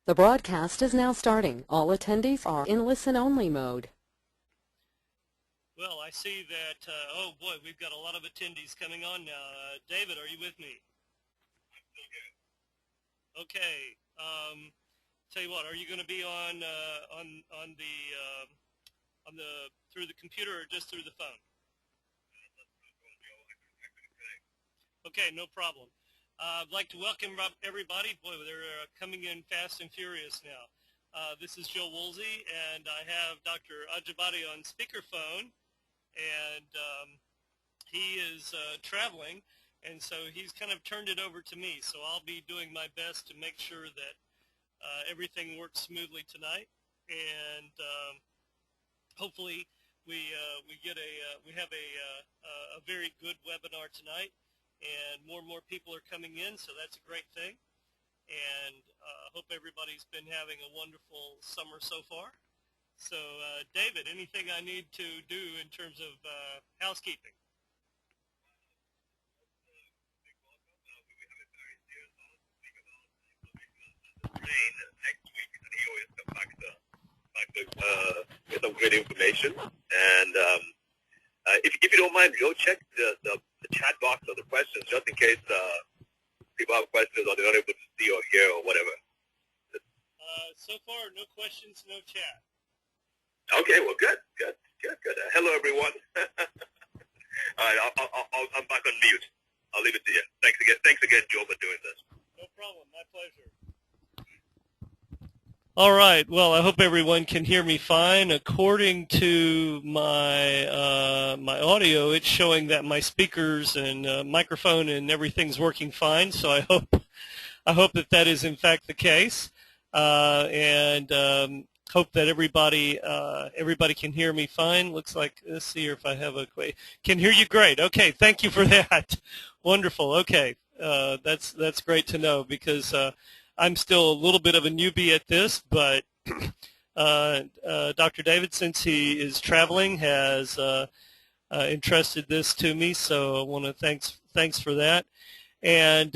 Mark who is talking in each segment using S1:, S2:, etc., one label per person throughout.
S1: The broadcast is now starting. All attendees are in listen-only mode.
S2: Well, I see that, oh boy, we've got a lot of attendees coming on now. David, are you with me? Okay. Tell you what, are you going to be on through the computer or just through the phone? Okay, no problem. I'd like to welcome everybody. Boy, they're coming in fast and furious now. This is Joe Woolsey, and I have Dr. Ajabadi on speakerphone, and he is traveling, and so he's kind of turned it over to me. So I'll be doing my best to make sure that everything works smoothly tonight, and hopefully we have a very good webinar tonight. And more people are coming in, so that's a great thing. And I hope everybody's been having a wonderful summer so far. So, David, anything I need to do in terms of housekeeping? Next week, and he always comes back with some great information. And if you don't mind, go check the chat box or the questions, just in case people have questions or they're not able to see or hear or whatever. So far, no questions, no chat. Okay, well, good. Hello, everyone. All right, I'm back on mute. I'll leave it to you. Thanks again, Joe, for doing this. No problem. My pleasure. All right. Well, I hope everyone can hear me fine. According to my my audio, it's showing that my speakers and microphone and everything's working fine. So I hope that is in fact the case, and hope that everybody can hear me fine. Looks like, let's see here if I have can hear you great. Okay, thank you for that. Wonderful. Okay, that's great to know, because I'm still a little bit of a newbie at this, but Dr. David, since he is traveling, has entrusted this to me, so I want to thanks for that. And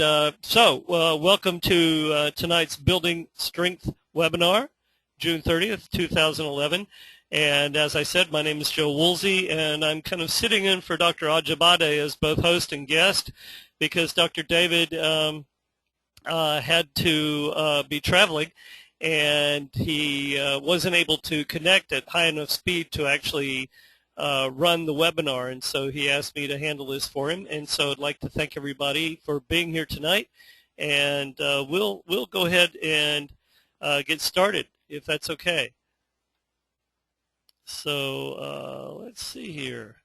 S2: welcome to tonight's Building Strength webinar, June 30th, 2011. And as I said, my name is Joe Woolsey, and I'm kind of sitting in for Dr. Ajabade as both host and guest, because Dr. David had to be traveling, and he wasn't able to connect at high enough speed to actually run the webinar, and so he asked me to handle this for him. And so I'd like to thank everybody for being here tonight, and we'll go ahead and get started, if that's okay. So let's see here.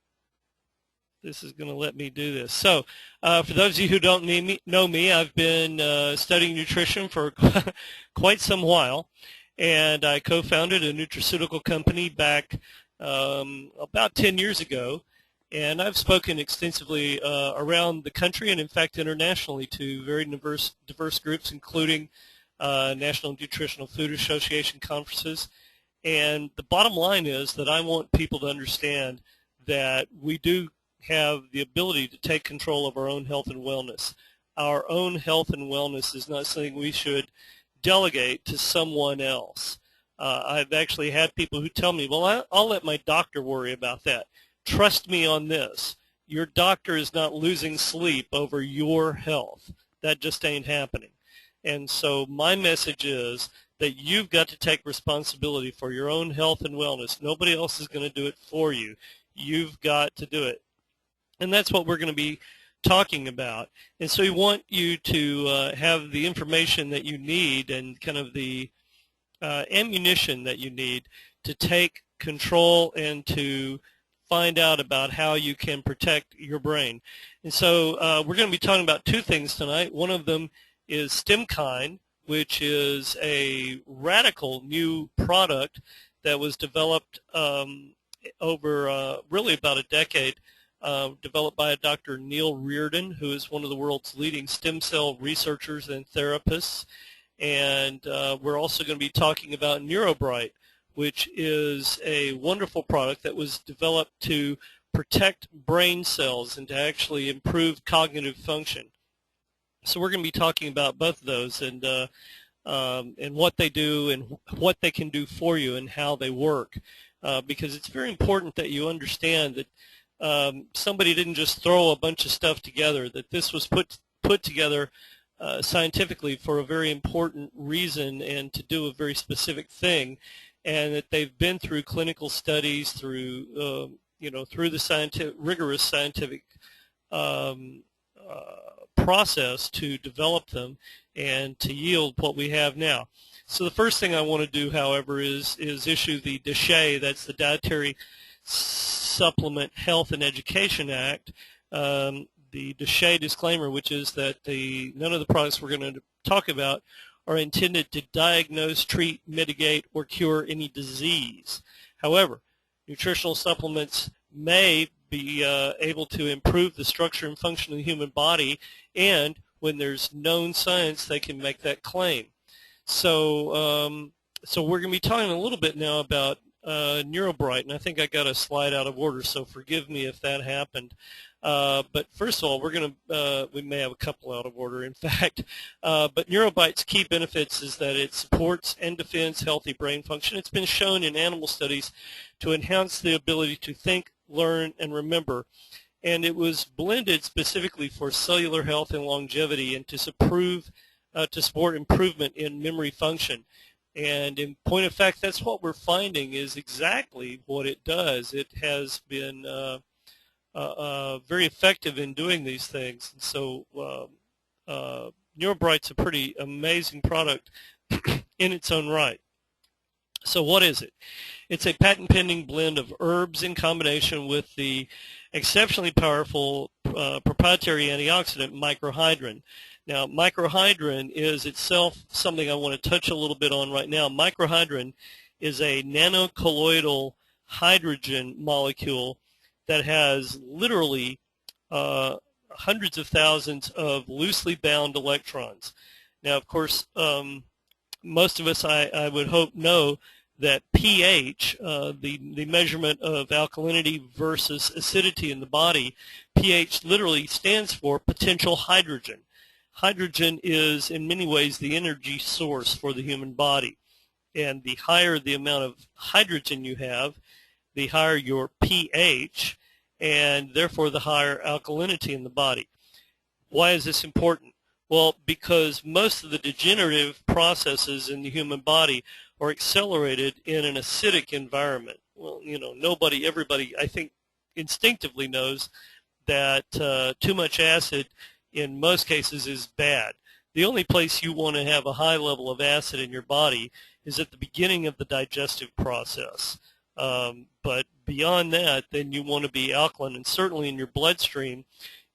S2: This is going to let me do this. So for those of you who don't know me, I've been studying nutrition for quite some while, and I co-founded a nutraceutical company back about 10 years ago, and I've spoken extensively around the country and, in fact, internationally to very diverse groups, including National Nutritional Food Association conferences. And the bottom line is that I want people to understand that we do have the ability to take control of our own health and wellness. Our own health and wellness is not something we should delegate to someone else. I've actually had people who tell me, well, I'll let my doctor worry about that. Trust me on this. Your doctor is not losing sleep over your health. That just ain't happening. And so my message is that you've got to take responsibility for your own health and wellness. Nobody else is going to do it for you. You've got to do it. And that's what we're going to be talking about. And so we want you to have the information that you need and kind of the ammunition that you need to take control and to find out about how you can protect your brain. And so we're going to be talking about two things tonight. One of them is StemKine, which is a radical new product that was developed over really about a decade, developed by Dr. Neil Reardon, who is one of the world's leading stem cell researchers and therapists. And we're also going to be talking about NeuroBright, which is a wonderful product that was developed to protect brain cells and to actually improve cognitive function. So we're going to be talking about both of those, and and what they do and what they can do for you and how they work. Because it's very important that you understand that somebody didn't just throw a bunch of stuff together, that this was put together scientifically for a very important reason and to do a very specific thing, and that they've been through clinical studies, through through the rigorous scientific um, process to develop them and to yield what we have now. So the first thing I want to do, however, is issue the DSHEA, that's the Dietary Supplement Health and Education Act, the DSHEA disclaimer, which is that none of the products we're going to talk about are intended to diagnose, treat, mitigate, or cure any disease. However, nutritional supplements may be able to improve the structure and function of the human body, and when there's known science, they can make that claim. So, so we're going to be talking a little bit now about NeuroBright, and I think I got a slide out of order, so forgive me if that happened. But first of all, we may have a couple out of order, in fact. But NeuroBright's key benefits is that it supports and defends healthy brain function. It's been shown in animal studies to enhance the ability to think, learn, and remember. And it was blended specifically for cellular health and longevity and to support improvement in memory function. And in point of fact, that's what we're finding is exactly what it does. It has been very effective in doing these things. And so NeuroBright's a pretty amazing product in its own right. So what is it? It's a patent-pending blend of herbs in combination with the exceptionally powerful proprietary antioxidant microhydrin. Now, microhydrin is itself something I want to touch a little bit on right now. Microhydrin is a nanocolloidal hydrogen molecule that has literally hundreds of thousands of loosely bound electrons. Now, of course, most of us, I would hope, know that pH, the measurement of alkalinity versus acidity in the body, pH literally stands for potential hydrogen. Hydrogen is, in many ways, the energy source for the human body. And the higher the amount of hydrogen you have, the higher your pH, and therefore the higher alkalinity in the body. Why is this important? Well, because most of the degenerative processes in the human body are accelerated in an acidic environment. Well, everybody, I think, instinctively knows that too much acid in most cases is bad. The only place you want to have a high level of acid in your body is at the beginning of the digestive process. But beyond that, then you want to be alkaline, and certainly in your bloodstream,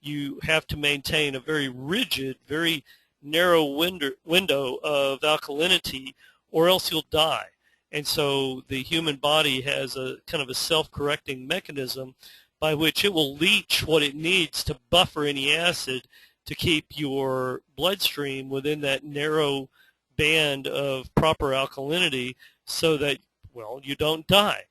S2: you have to maintain a very rigid, very narrow window of alkalinity, or else you'll die. And so the human body has a kind of a self-correcting mechanism by which it will leach what it needs to buffer any acid to keep your bloodstream within that narrow band of proper alkalinity so that, well, you don't die.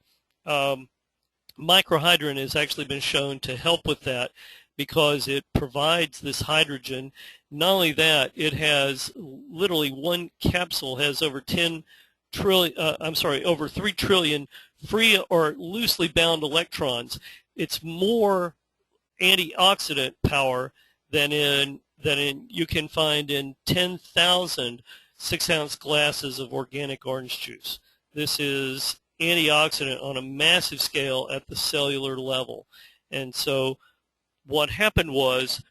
S2: Microhydrin has actually been shown to help with that because it provides this hydrogen. Not only that, it has literally one capsule has over 3 trillion free or loosely bound electrons. It's more antioxidant power than you can find in 10,000 6-ounce glasses of organic orange juice. This is antioxidant on a massive scale at the cellular level. And so what happened was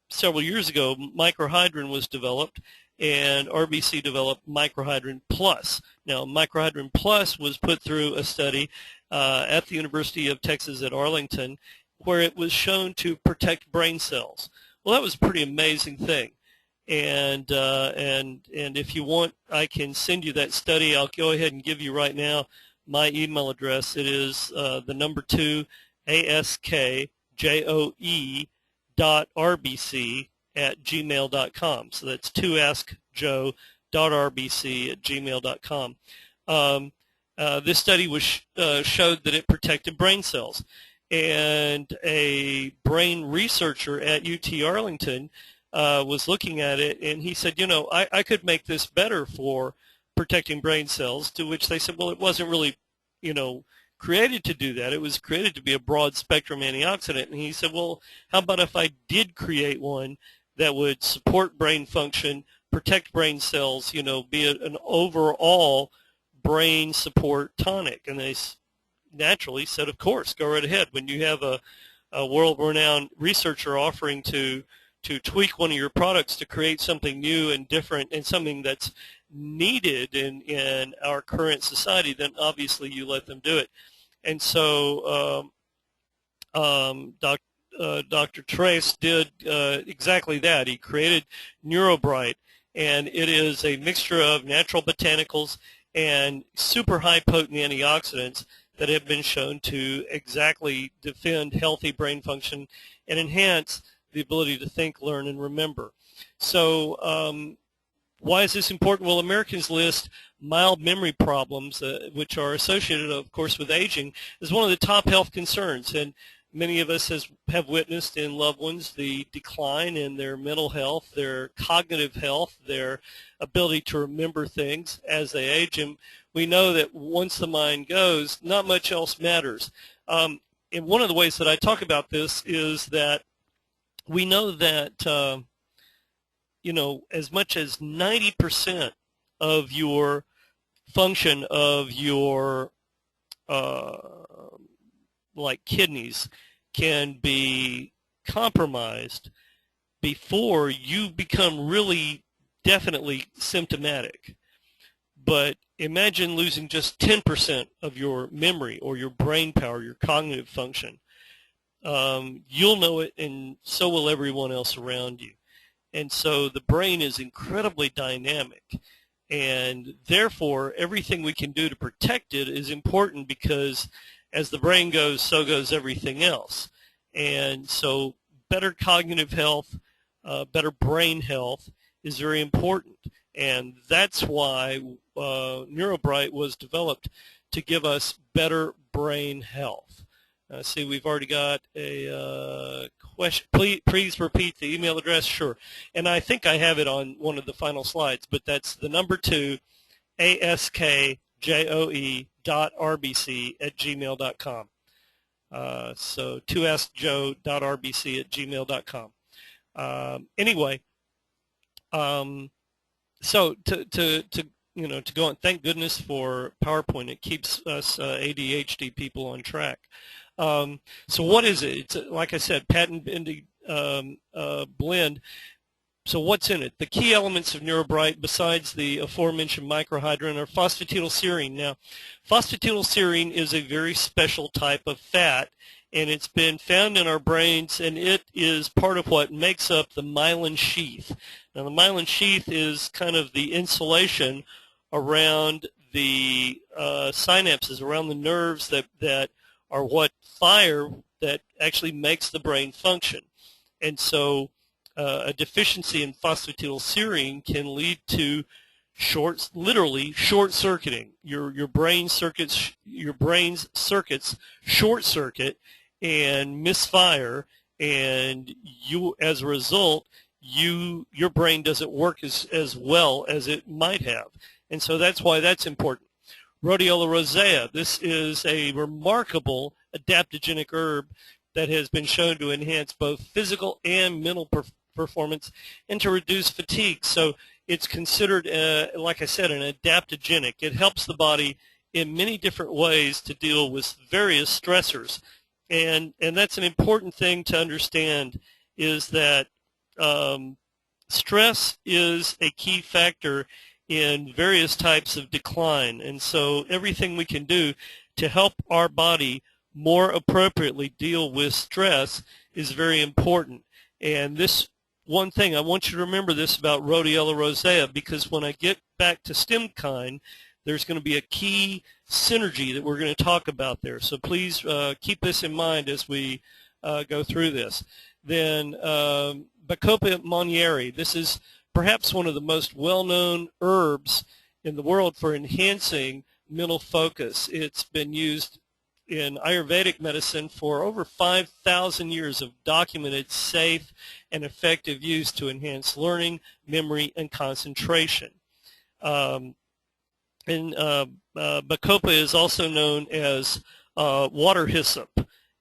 S2: several years ago, microhydrin was developed, and RBC developed microhydrin plus. Now, microhydrin plus was put through a study at the University of Texas at Arlington where it was shown to protect brain cells. Well, that was a pretty amazing thing. And if you want, I can send you that study. I'll go ahead and give you right now my email address. It is the number 2 askjoe.rbc@gmail.com. So that's 2askjoe.rbc@gmail.com. This study showed that it protected brain cells. And a brain researcher at UT Arlington was looking at it, and he said, I could make this better for protecting brain cells, to which they said, well, it wasn't really, created to do that. It was created to be a broad spectrum antioxidant. And he said, well, how about if I did create one that would support brain function, protect brain cells, be an overall brain support tonic? And they naturally said, of course, go right ahead. When you have a world-renowned researcher offering to tweak one of your products to create something new and different and something that's needed in our current society, then obviously you let them do it. And so Dr. Trace did exactly that. He created NeuroBright, and it is a mixture of natural botanicals and super high potent antioxidants that have been shown to exactly defend healthy brain function and enhance the ability to think, learn, and remember. So why is this important? Well, Americans list mild memory problems, which are associated, of course, with aging, as one of the top health concerns. And many of us have witnessed in loved ones the decline in their mental health, their cognitive health, their ability to remember things as they age. And we know that once the mind goes, not much else matters. And one of the ways that I talk about this is that we know that, as much as 90% of your function of your like kidneys can be compromised before you become really definitely symptomatic. But imagine losing just 10% of your memory or your brain power, your cognitive function. You'll know it, and so will everyone else around you. And so the brain is incredibly dynamic, and therefore everything we can do to protect it is important, because as the brain goes, so goes everything else. And so better cognitive health, better brain health is very important. And that's why NeuroBright was developed, to give us better brain health. See, we've already got a question. Please repeat the email address. Sure. And I think I have it on one of the final slides, but that's the number 2, askjoe.rbc@gmail.com. So 2askjoe.rbc@gmail.com. Anyway, so to go on, thank goodness for PowerPoint. It keeps us ADHD people on track. So what is it? It's, like I said, patent-pending blend. So what's in it? The key elements of NeuroBright, besides the aforementioned microhydrin, are phosphatidylserine. Now, phosphatidylserine is a very special type of fat, and it's been found in our brains, and it is part of what makes up the myelin sheath. Now, the myelin sheath is kind of the insulation around the synapses, around the nerves that are what fire that actually makes the brain function. And so a deficiency in phosphatidylserine can lead to literally short-circuiting. Your brain's circuits short circuit and misfire, and you, as a result, your brain doesn't work as well as it might have. And so that's why that's important. Rhodiola rosea, this is a remarkable adaptogenic herb that has been shown to enhance both physical and mental performance and to reduce fatigue. So it's considered, like I said, an adaptogenic. It helps the body in many different ways to deal with various stressors. And that's an important thing to understand, is that stress is a key factor in various types of decline. And so everything we can do to help our body more appropriately deal with stress is very important. And this one thing, I want you to remember this about Rhodiola rosea, because when I get back to STEMKIND, there's going to be a key synergy that we're going to talk about there. So please keep this in mind as we go through this. Then Bacopa monnieri, this is perhaps one of the most well-known herbs in the world for enhancing mental focus. It's been used in Ayurvedic medicine for over 5,000 years of documented safe and effective use to enhance learning, memory, and concentration. Bacopa is also known as water hyssop,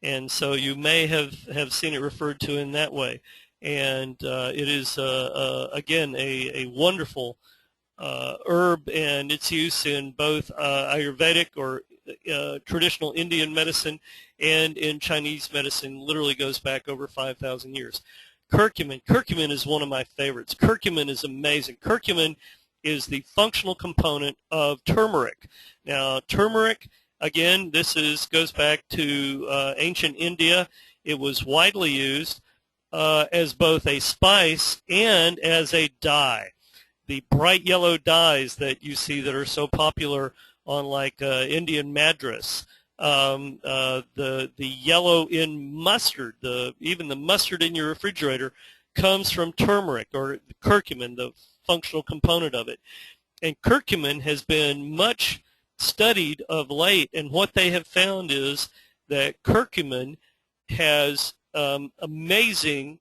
S2: and so you may have seen it referred to in that way. And it is, again, a wonderful herb, and its use in both Ayurvedic or traditional Indian medicine and in Chinese medicine literally goes back over 5,000 years. Curcumin. Curcumin is one of my favorites. Curcumin is amazing. Curcumin is the functional component of turmeric. Now, turmeric, again, goes back to ancient India. It was widely used as both a spice and as a dye. The bright yellow dyes that you see that are so popular on like Indian madras, the yellow in mustard, even the mustard in your refrigerator comes from turmeric or curcumin, the functional component of it. And curcumin has been much studied of late, and what they have found is that curcumin has amazing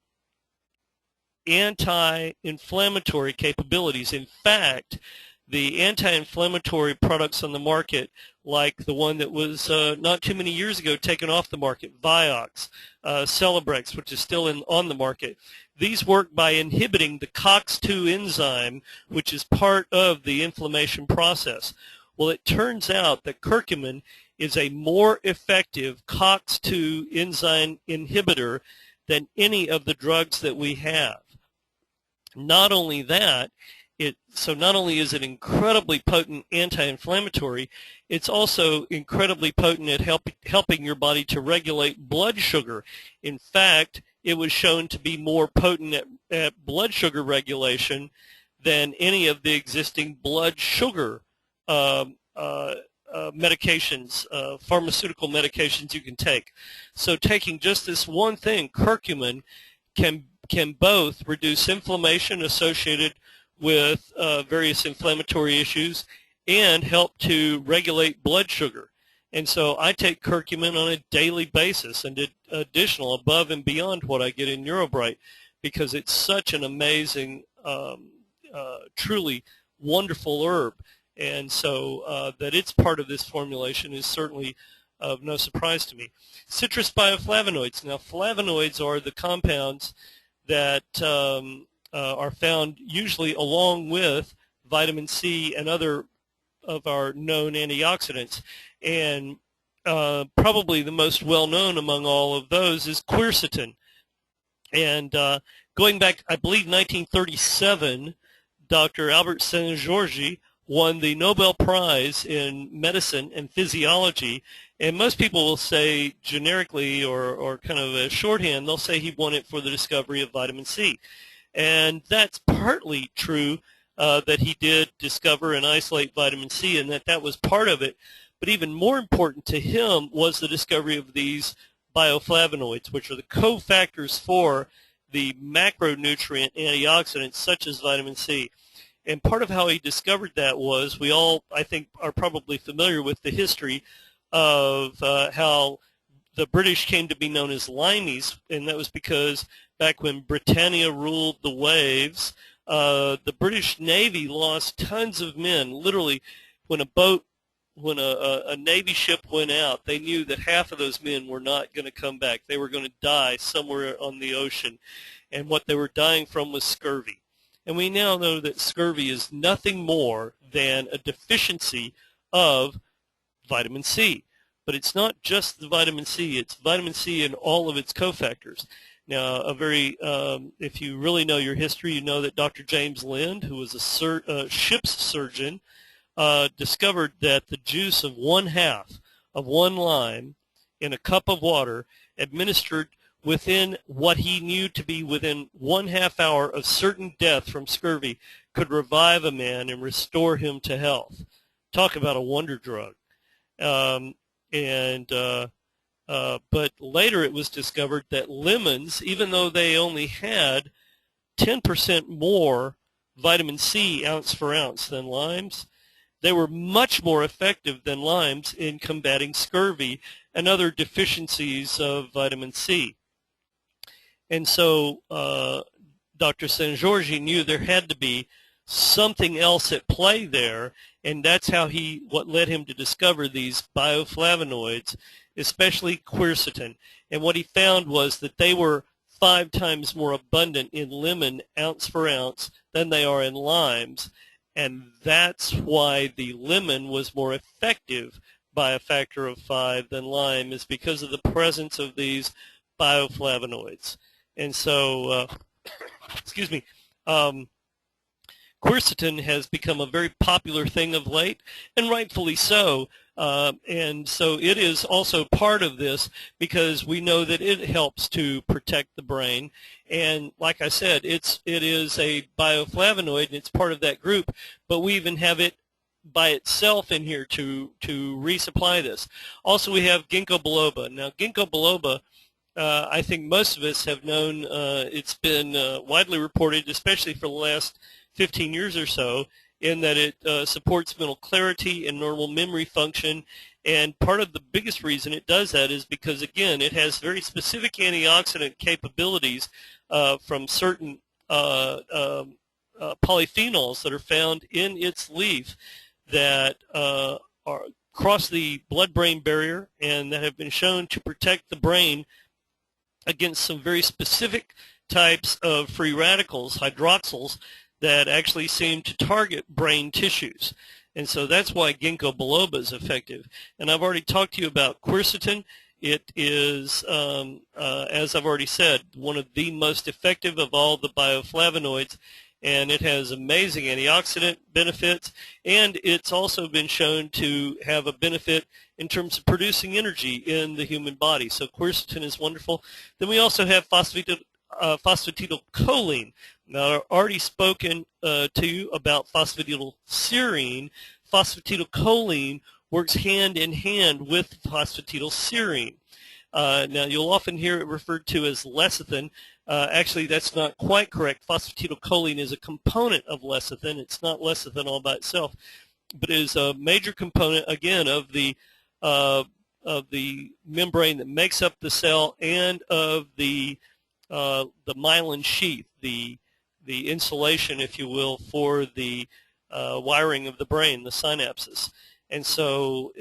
S2: anti-inflammatory capabilities. In fact, the anti-inflammatory products on the market, like the one that was not too many years ago taken off the market, Vioxx, Celebrex, which is still on the market, these work by inhibiting the COX-2 enzyme, which is part of the inflammation process. Well, it turns out that curcumin is a more effective COX-2 enzyme inhibitor than any of the drugs that we have. Not only that, not only is it incredibly potent anti-inflammatory, it's also incredibly potent at helping your body to regulate blood sugar. In fact, it was shown to be more potent at blood sugar regulation than any of the existing blood sugar medications, pharmaceutical medications you can take. So taking just this one thing, curcumin, can both reduce inflammation associated with various inflammatory issues and help to regulate blood sugar. And so I take curcumin on a daily basis and additional above and beyond what I get in NeuroBright, because it's such an amazing, truly wonderful herb. And so that it's part of this formulation is certainly of no surprise to me. Citrus bioflavonoids. Now, flavonoids are the compounds that are found usually along with vitamin C and other of our known antioxidants. And probably the most well-known among all of those is quercetin. And going back, I believe, 1937, Dr. Albert Szent-Györgyi won the Nobel Prize in Medicine and Physiology. And most people will say generically or kind of a shorthand, they'll say he won it for the discovery of vitamin C. And that's partly true, that he did discover and isolate vitamin C, and that was part of it. But even more important to him was the discovery of these bioflavonoids, which are the cofactors for the macronutrient antioxidants such as vitamin C. And part of how he discovered that was, we all, I think, are probably familiar with the history of how the British came to be known as limeys, and that was because back when Britannia ruled the waves, the British Navy lost tons of men. Literally, when a Navy ship went out, they knew that half of those men were not going to come back. They were going to die somewhere on the ocean, and what they were dying from was scurvy. And we now know that scurvy is nothing more than a deficiency of vitamin C. But it's not just the vitamin C, it's vitamin C and all of its cofactors. Now, if you really know your history, you know that Dr. James Lind, who was a ship's surgeon, discovered that the juice of 1/2 of one lime in a cup of water, administered within what he knew to be within 1/2 hour of certain death from scurvy, could revive a man and restore him to health. Talk about a wonder drug. But later it was discovered that lemons, even though they only had 10% more vitamin C ounce for ounce than limes, they were much more effective than limes in combating scurvy and other deficiencies of vitamin C. And so Dr. Sangiorgi knew there had to be something else at play there, and that's what led him to discover these bioflavonoids, especially quercetin. And what he found was that they were 5 times more abundant in lemon, ounce for ounce, than they are in limes, and that's why the lemon was more effective by a factor of 5 than lime, is because of the presence of these bioflavonoids. And so, excuse me, quercetin has become a very popular thing of late, and rightfully so. And so it is also part of this because we know that it helps to protect the brain. And like I said, it is a bioflavonoid, and it's part of that group. But we even have it by itself in here to resupply this. Also, we have ginkgo biloba. Now, ginkgo biloba, I think most of us have known. It's been widely reported, especially for the last 15 years or so, in that it supports mental clarity and normal memory function. And part of the biggest reason it does that is because, again, it has very specific antioxidant capabilities from certain polyphenols that are found in its leaf that cross the blood-brain barrier and that have been shown to protect the brain against some very specific types of free radicals, hydroxyls, that actually seem to target brain tissues. And so that's why ginkgo biloba is effective. And I've already talked to you about quercetin. It is, as I've already said, one of the most effective of all the bioflavonoids, and it has amazing antioxidant benefits, and it's also been shown to have a benefit in terms of producing energy in the human body. So quercetin is wonderful. Then we also have phosphatidylcholine. Now, I've already spoken to you about phosphatidylserine. Phosphatidylcholine works hand in hand with phosphatidylserine. Now, you'll often hear it referred to as lecithin. Actually, that's not quite correct. Phosphatidylcholine is a component of lecithin. It's not lecithin all by itself, but it is a major component, again, of the membrane that makes up the cell and of the myelin sheath, the insulation, if you will, for the wiring of the brain, the synapses. And so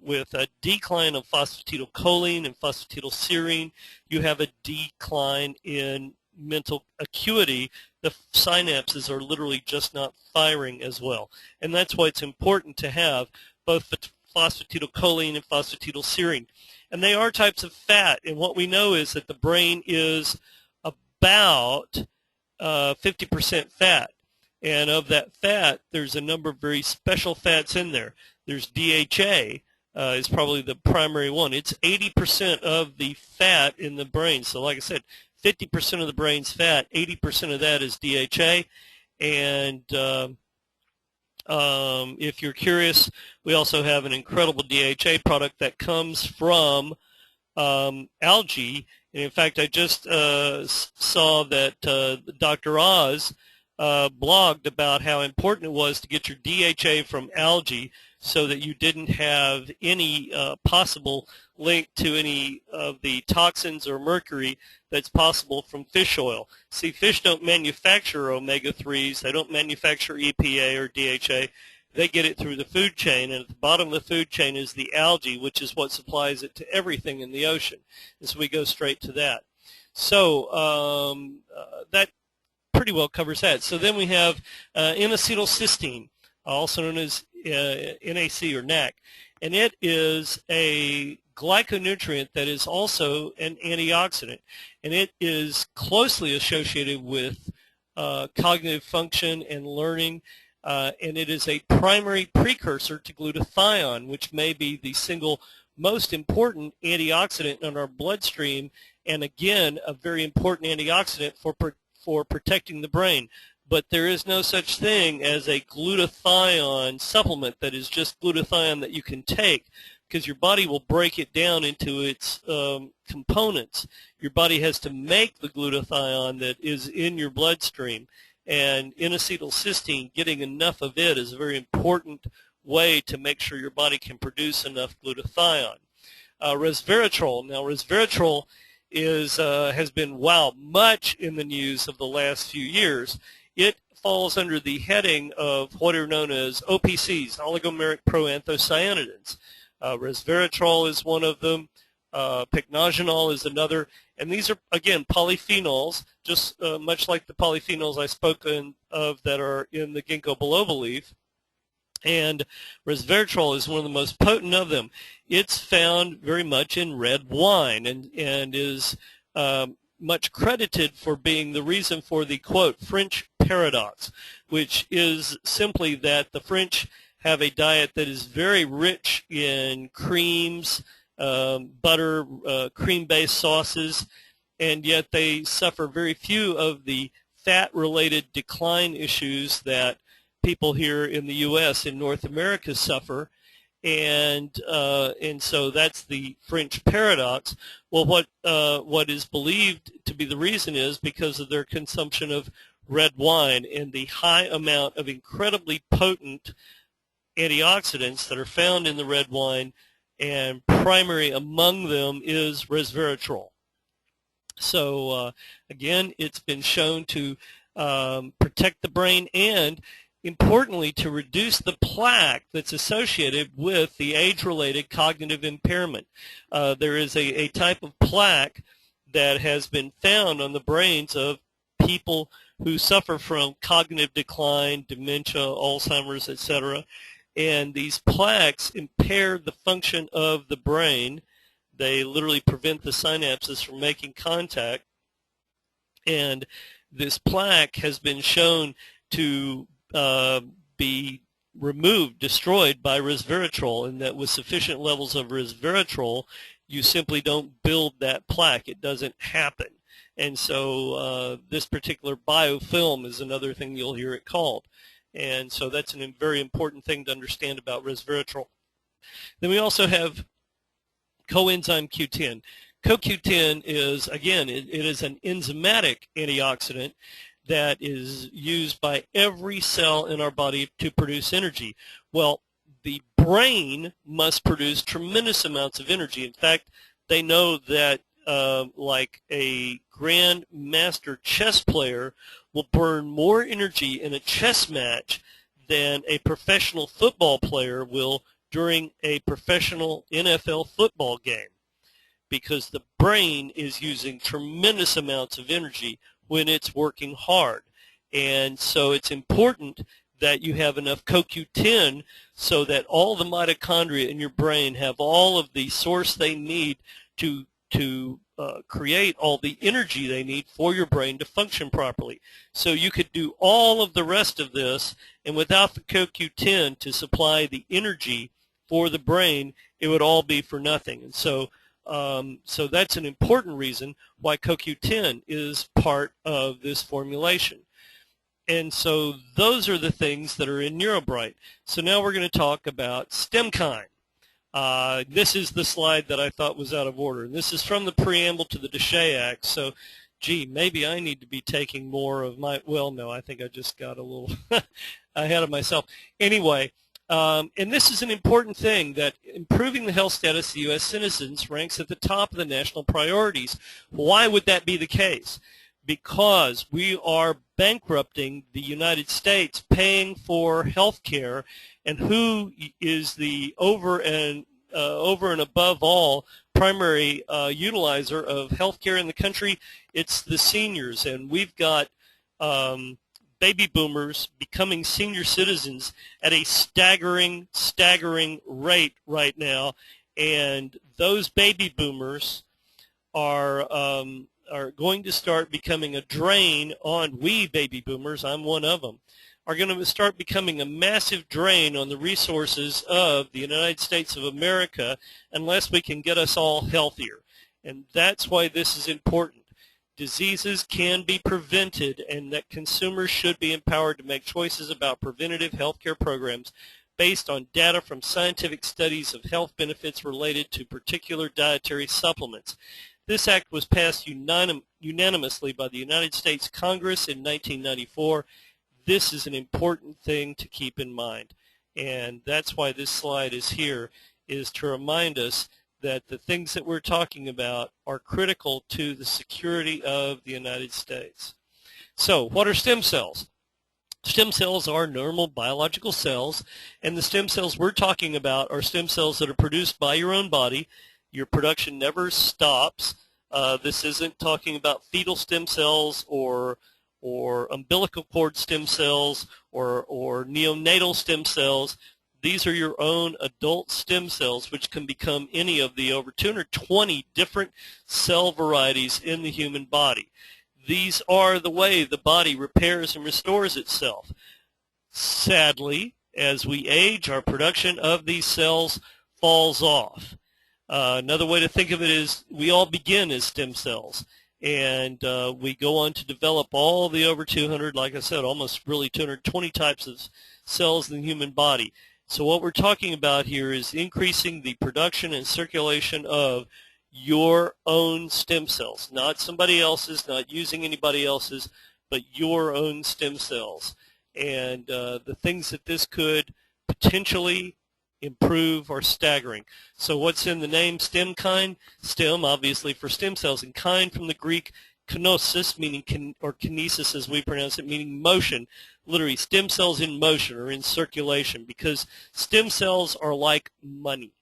S2: with a decline of phosphatidylcholine and phosphatidylserine, you have a decline in mental acuity. The synapses are literally just not firing as well. And that's why it's important to have both phosphatidylcholine and phosphatidylserine. And they are types of fat, and what we know is that the brain is about 50% fat. And of that fat, there's a number of very special fats in there. There's DHA is probably the primary one. It's 80% of the fat in the brain. So like I said, 50% of the brain's fat, 80% of that is DHA. And if you're curious, we also have an incredible DHA product that comes from algae. And in fact, I just saw that Dr. Oz blogged about how important it was to get your DHA from algae so that you didn't have any possible link to any of the toxins or mercury that's possible from fish oil. See, fish don't manufacture omega-3s. They don't manufacture EPA or DHA. They get it through the food chain, and at the bottom of the food chain is the algae, which is what supplies it to everything in the ocean. And so we go straight to that. So that pretty well covers that. So then we have N-acetylcysteine, also known as NAC or NAC, and it is a glyconutrient that is also an antioxidant, and it is closely associated with cognitive function and learning, and it is a primary precursor to glutathione, which may be the single most important antioxidant in our bloodstream, and again, a very important antioxidant for protecting the brain. But there is no such thing as a glutathione supplement that is just glutathione that you can take, because your body will break it down into its components. Your body has to make the glutathione that is in your bloodstream. And N-acetylcysteine, getting enough of it is a very important way to make sure your body can produce enough glutathione. Resveratrol. Now, resveratrol has been, much in the news of the last few years. It falls under the heading of what are known as OPCs, oligomeric proanthocyanidins. Resveratrol is one of them. Pycnogenol is another. And these are, again, polyphenols, just much like the polyphenols I spoke of that are in the ginkgo biloba leaf. And resveratrol is one of the most potent of them. It's found very much in red wine and is much credited for being the reason for the, quote, French paradox, which is simply that the French have a diet that is very rich in creams, butter, cream-based sauces, and yet they suffer very few of the fat-related decline issues that people here in the U.S. in North America suffer, and so that's the French paradox. Well, what is believed to be the reason is because of their consumption of red wine and the high amount of incredibly potent antioxidants that are found in the red wine, and primary among them is resveratrol. So again, it's been shown to protect the brain and, importantly, to reduce the plaque that's associated with the age-related cognitive impairment. There is a type of plaque that has been found on the brains of people who suffer from cognitive decline, dementia, Alzheimer's, etc. And these plaques impair the function of the brain. They literally prevent the synapses from making contact. And this plaque has been shown to be removed, destroyed by resveratrol, and that with sufficient levels of resveratrol, you simply don't build that plaque. It doesn't happen. And so this particular biofilm is another thing you'll hear it called. And so that's a very important thing to understand about resveratrol. Then we also have coenzyme Q10. CoQ10 is, again, it is an enzymatic antioxidant that is used by every cell in our body to produce energy. Well, the brain must produce tremendous amounts of energy. In fact, they know that like a grand master chess player will burn more energy in a chess match than a professional football player will during a professional NFL football game, because the brain is using tremendous amounts of energy when it's working hard. And so it's important that you have enough CoQ10 so that all the mitochondria in your brain have all of the source they need to create all the energy they need for your brain to function properly. So you could do all of the rest of this, and without the CoQ10 to supply the energy for the brain, it would all be for nothing. And so so that's an important reason why CoQ10 is part of this formulation. And so those are the things that are in NeuroBright. So now we're going to talk about STEMKIND. This is the slide that I thought was out of order. And this is from the preamble to the Deshea Act. So, gee, maybe I need to be taking more of my, well, no, I think I just got a little ahead of myself. Anyway, and this is an important thing, that improving the health status of U.S. citizens ranks at the top of the national priorities. Why would that be the case? Because we are bankrupting the United States paying for health care, and who is the over and above all primary utilizer of health care in the country? It's the seniors, and we've got baby boomers becoming senior citizens at a staggering rate right now, and those baby boomers are going to start becoming a drain on, we baby boomers, I'm one of them, are going to start becoming a massive drain on the resources of the United States of America unless we can get us all healthier. And that's why this is important. Diseases can be prevented, and that consumers should be empowered to make choices about preventative healthcare programs based on data from scientific studies of health benefits related to particular dietary supplements. This act was passed unanimously by the United States Congress in 1994. This is an important thing to keep in mind, and that's why this slide is here, is to remind us that the things that we're talking about are critical to the security of the United States. So, what are stem cells? Stem cells are normal biological cells, and the stem cells we're talking about are stem cells that are produced by your own body. Your production never stops. This isn't talking about fetal stem cells or umbilical cord stem cells or neonatal stem cells. These are your own adult stem cells, which can become any of the over 220 different cell varieties in the human body. These are the way the body repairs and restores itself. Sadly, as we age, our production of these cells falls off. Another way to think of it is we all begin as stem cells, and we go on to develop all the over 200, like I said, almost really 220 types of cells in the human body. So what we're talking about here is increasing the production and circulation of your own stem cells, not somebody else's, not using anybody else's, but your own stem cells. And the things that this could potentially improve are staggering. So what's in the name StemKine? Stem, obviously, for stem cells, and kind from the Greek kenosis, meaning or kinesis as we pronounce it, meaning motion. Literally, stem cells in motion or in circulation, because stem cells are like money.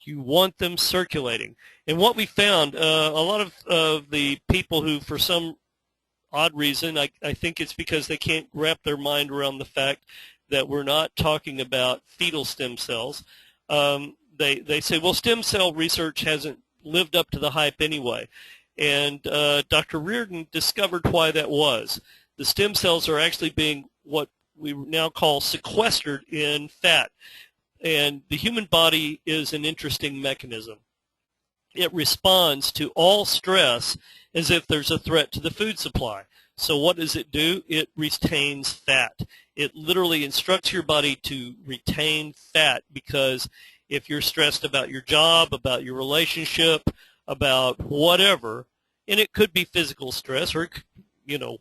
S2: You want them circulating. And what we found, a lot of the people who, for some odd reason, I think it's because they can't wrap their mind around the fact that we're not talking about fetal stem cells. They say, well, stem cell research hasn't lived up to the hype anyway. And Dr. Reardon discovered why that was. The stem cells are actually being what we now call sequestered in fat. And the human body is an interesting mechanism. It responds to all stress as if there's a threat to the food supply. So what does it do? It retains fat. It literally instructs your body to retain fat, because if you're stressed about your job, about your relationship, about whatever, and it could be physical stress or,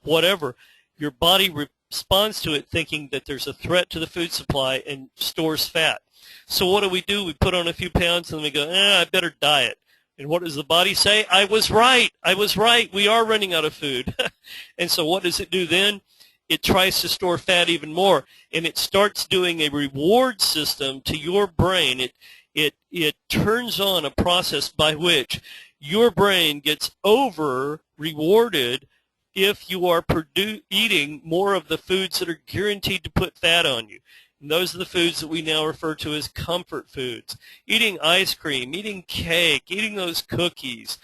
S2: whatever, your body responds to it thinking that there's a threat to the food supply and stores fat. So what do? We put on a few pounds and we go, I better diet. And what does the body say? I was right. We are running out of food. And so what does it do then? It tries to store fat even more, and it starts doing a reward system to your brain. It turns on a process by which your brain gets over rewarded if you are eating more of the foods that are guaranteed to put fat on you. And those are the foods that we now refer to as comfort foods. Eating ice cream, eating cake, eating those cookies,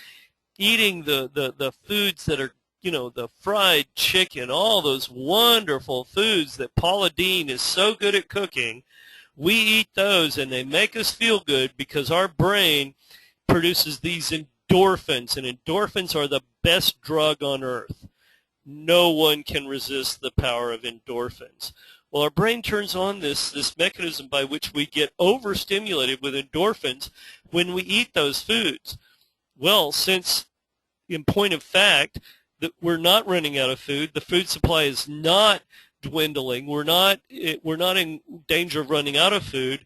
S2: eating the foods that are, the fried chicken, all those wonderful foods that Paula Deen is so good at cooking. We eat those and they make us feel good because our brain produces these endorphins, and endorphins are the best drug on earth. No one can resist the power of endorphins. Well, our brain turns on this mechanism by which we get overstimulated with endorphins when we eat those foods. Well, since in point of fact that we're not running out of food, the food supply is not dwindling, we're not in danger of running out of food,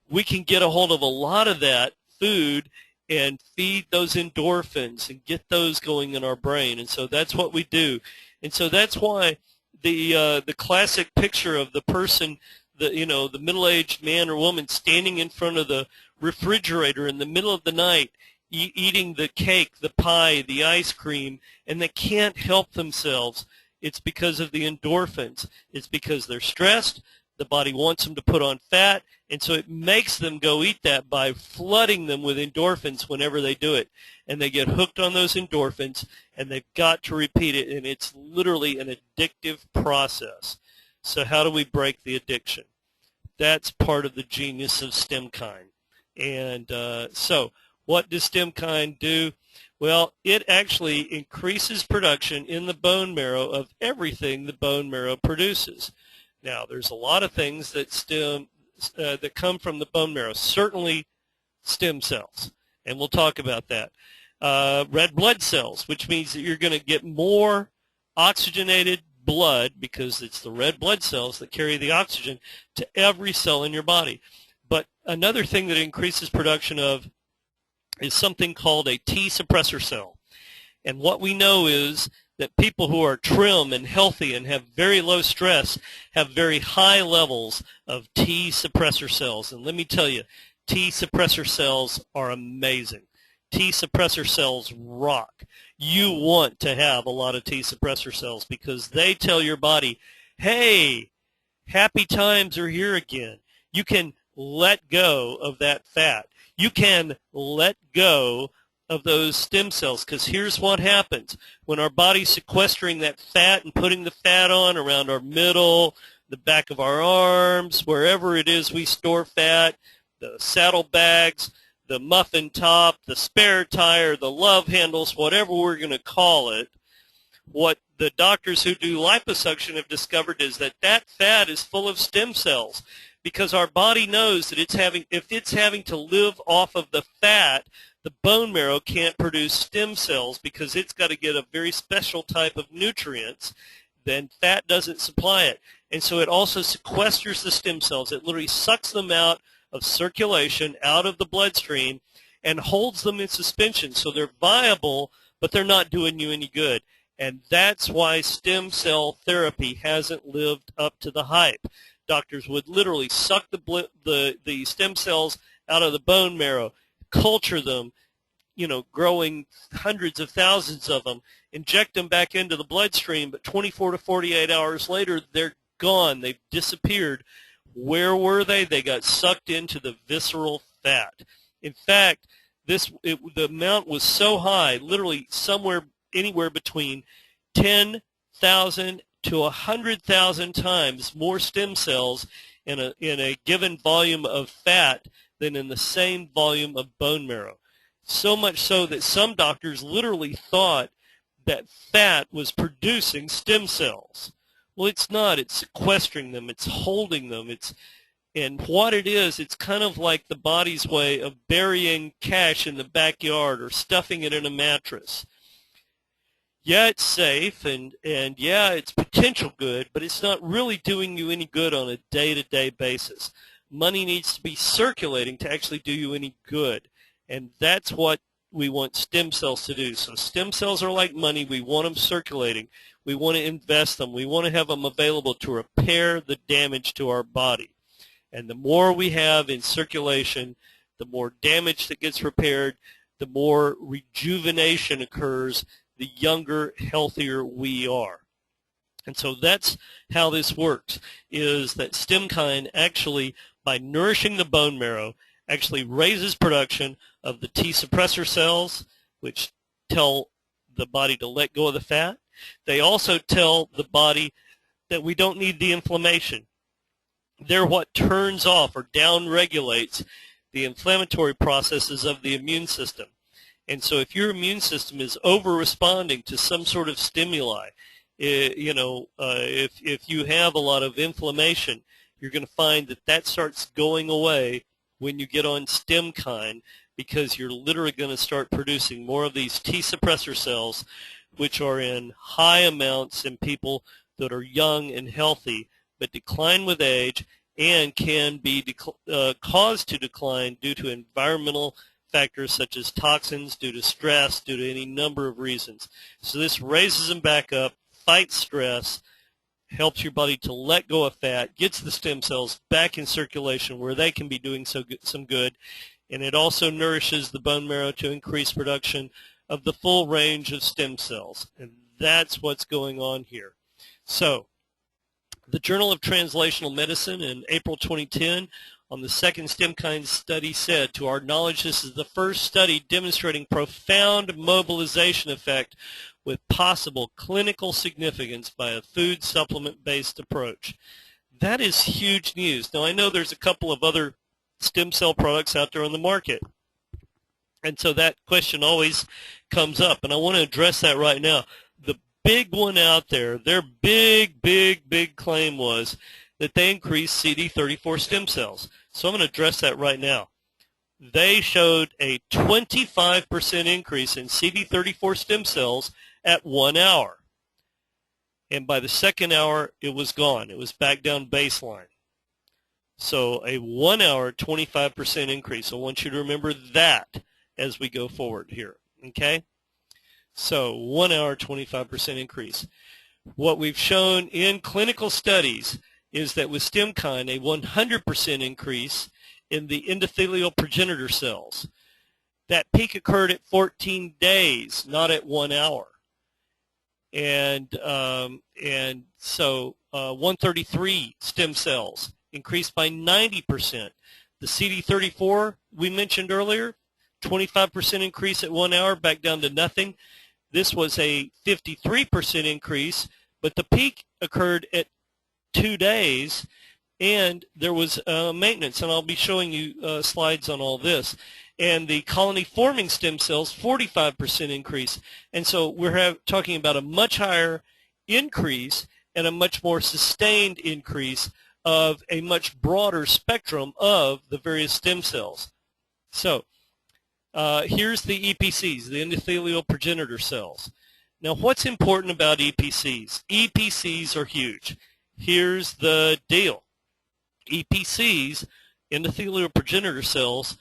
S2: we can get a hold of a lot of that food and feed those endorphins and get those going in our brain. And so that's what we do. And so that's why the classic picture of the person, the middle-aged man or woman standing in front of the refrigerator in the middle of the night, eating the cake, the pie, the ice cream, and they can't help themselves. It's because of the endorphins. It's because they're stressed. The body wants them to put on fat, and so it makes them go eat that by flooding them with endorphins whenever they do it. And they get hooked on those endorphins, and they've got to repeat it, and it's literally an addictive process. So how do we break the addiction? That's part of the genius of StemKine. And so what does StemKine do? Well, it actually increases production in the bone marrow of everything the bone marrow produces. Now, there's a lot of things that that come from the bone marrow, certainly stem cells, and we'll talk about that. red blood cells, which means that you're going to get more oxygenated blood, because it's the red blood cells that carry the oxygen to every cell in your body. But another thing that increases production of is something called a T suppressor cell. And what we know is that people who are trim and healthy and have very low stress have very high levels of T suppressor cells. And let me tell you, T suppressor cells are amazing. T suppressor cells rock. You want to have a lot of T suppressor cells because they tell your body, hey, happy times are here again. You can let go of that fat. You can let go of those stem cells, because here's what happens. When our body's sequestering that fat and putting the fat on around our middle, the back of our arms, wherever it is we store fat, the saddlebags, the muffin top, the spare tire, the love handles, whatever we're going to call it, what the doctors who do liposuction have discovered is that that fat is full of stem cells, because our body knows that if it's having to live off of the fat, the bone marrow can't produce stem cells because it's got to get a very special type of nutrients. Then fat doesn't supply it. And so it also sequesters the stem cells. It literally sucks them out of circulation, out of the bloodstream, and holds them in suspension. So they're viable, but they're not doing you any good. And that's why stem cell therapy hasn't lived up to the hype. Doctors would literally suck the stem cells out of the bone marrow, culture them, growing hundreds of thousands of them, inject them back into the bloodstream, but 24 to 48 hours later, they're gone. They've disappeared. Where were they? They got sucked into the visceral fat. In fact, the amount was so high, literally anywhere between 10,000 to 100,000 times more stem cells in a given volume of fat than in the same volume of bone marrow. So much so that some doctors literally thought that fat was producing stem cells. Well, it's not. It's sequestering them. It's holding them. And what it is, it's kind of like the body's way of burying cash in the backyard or stuffing it in a mattress. Yeah, it's safe, and yeah, it's potential good, but it's not really doing you any good on a day-to-day basis. Money needs to be circulating to actually do you any good, and that's what we want stem cells to do. So stem cells are like money. We want them circulating. We want to invest them. We want to have them available to repair the damage to our body. And the more we have in circulation, the more damage that gets repaired, the more rejuvenation occurs, the younger, healthier we are. And so that's how this works, is that StemKine actually, by nourishing the bone marrow, actually raises production of the T suppressor cells, which tell the body to let go of the fat. They also tell the body that we don't need the inflammation. They're what turns off or down-regulates the inflammatory processes of the immune system. And so if your immune system is over-responding to some sort of stimuli, if you have a lot of inflammation, you're going to find that starts going away when you get on StemKine, because you're literally going to start producing more of these T suppressor cells, which are in high amounts in people that are young and healthy, but decline with age and can be caused to decline due to environmental factors such as toxins, due to stress, due to any number of reasons. So this raises them back up, fights stress, helps your body to let go of fat, gets the stem cells back in circulation where they can be doing some good, and it also nourishes the bone marrow to increase production of the full range of stem cells. And that's what's going on here. So the Journal of Translational Medicine in April 2010 on the second StemKine study said, to our knowledge, this is the first study demonstrating profound mobilization effect with possible clinical significance by a food supplement-based approach. That is huge news. Now, I know there's a couple of other stem cell products out there on the market, and so that question always comes up, and I want to address that right now. The big one out there, their big claim was that they increased CD34 stem cells. So I'm going to address that right now. they showed a 25% increase in CD34 stem cells at 1 hour. And by the second hour, it was gone. It was back down baseline. So a 1 hour, 25% increase. I want you to remember that as we go forward here, okay? So 1 hour, 25% increase. What we've shown in clinical studies is that with StemKine, a 100% increase in the endothelial progenitor cells. That peak occurred at 14 days, not at 1 hour. And so 133 stem cells increased by 90%. The CD34 we mentioned earlier, 25% increase at 1 hour, back down to nothing. This was a 53% increase, but the peak occurred at 2 days, and there was maintenance, and I'll be showing you slides on all this. And the colony-forming stem cells, 45% increase. And so we're talking about a much higher increase and a much more sustained increase of a much broader spectrum of the various stem cells. So here's the EPCs, the endothelial progenitor cells. Now, what's important about EPCs? EPCs are huge. Here's the deal. EPCs, endothelial progenitor cells,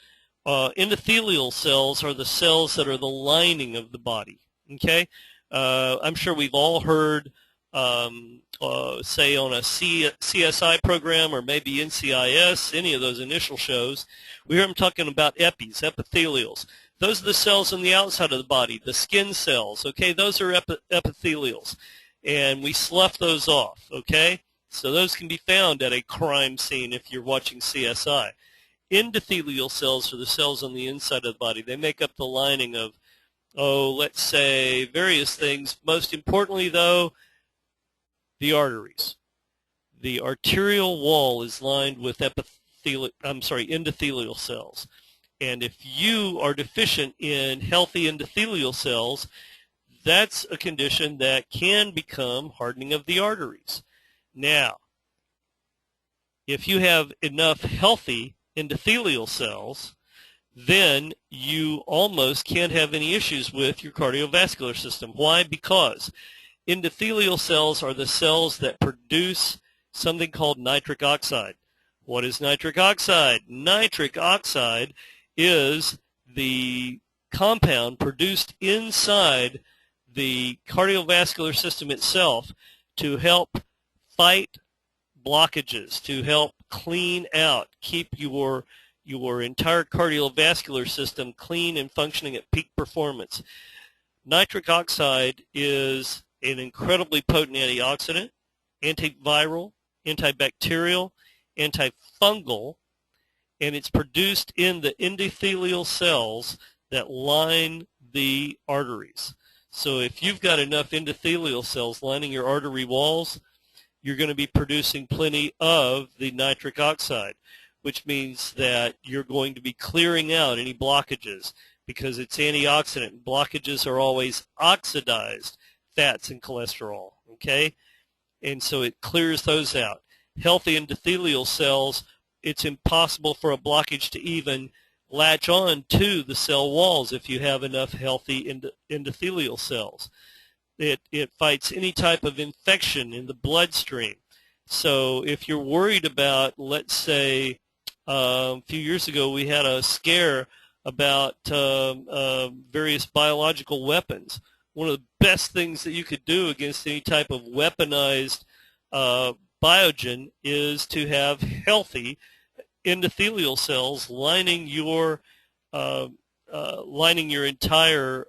S2: endothelial cells are the cells that are the lining of the body, okay? I'm sure we've all heard, say, on a CSI program or maybe NCIS, any of those initial shows, we hear them talking about epithelials. Those are the cells on the outside of the body, the skin cells, okay? Those are epithelials, and we slough those off, okay? So those can be found at a crime scene if you're watching CSI. Endothelial cells are the cells on the inside of the body. They make up the lining of, let's say, various things. Most importantly, though, the arteries. The arterial wall is lined with endothelial cells. And if you are deficient in healthy endothelial cells, that's a condition that can become hardening of the arteries. Now, if you have enough healthy endothelial cells, then you almost can't have any issues with your cardiovascular system. Why? Because endothelial cells are the cells that produce something called nitric oxide. What is nitric oxide? Nitric oxide is the compound produced inside the cardiovascular system itself to help fight blockages, to help clean out, keep your entire cardiovascular system clean and functioning at peak performance. Nitric oxide is an incredibly potent antioxidant, antiviral, antibacterial, antifungal, and it's produced in the endothelial cells that line the arteries. So if you've got enough endothelial cells lining your artery walls, you're going to be producing plenty of the nitric oxide, which means that you're going to be clearing out any blockages because it's antioxidant. Blockages are always oxidized fats and cholesterol, okay? And so it clears those out. Healthy endothelial cells, it's impossible for a blockage to even latch on to the cell walls if you have enough healthy endothelial cells. It fights any type of infection in the bloodstream. So if you're worried about, let's say, a few years ago we had a scare about various biological weapons. One of the best things that you could do against any type of weaponized biogen is to have healthy endothelial cells lining your entire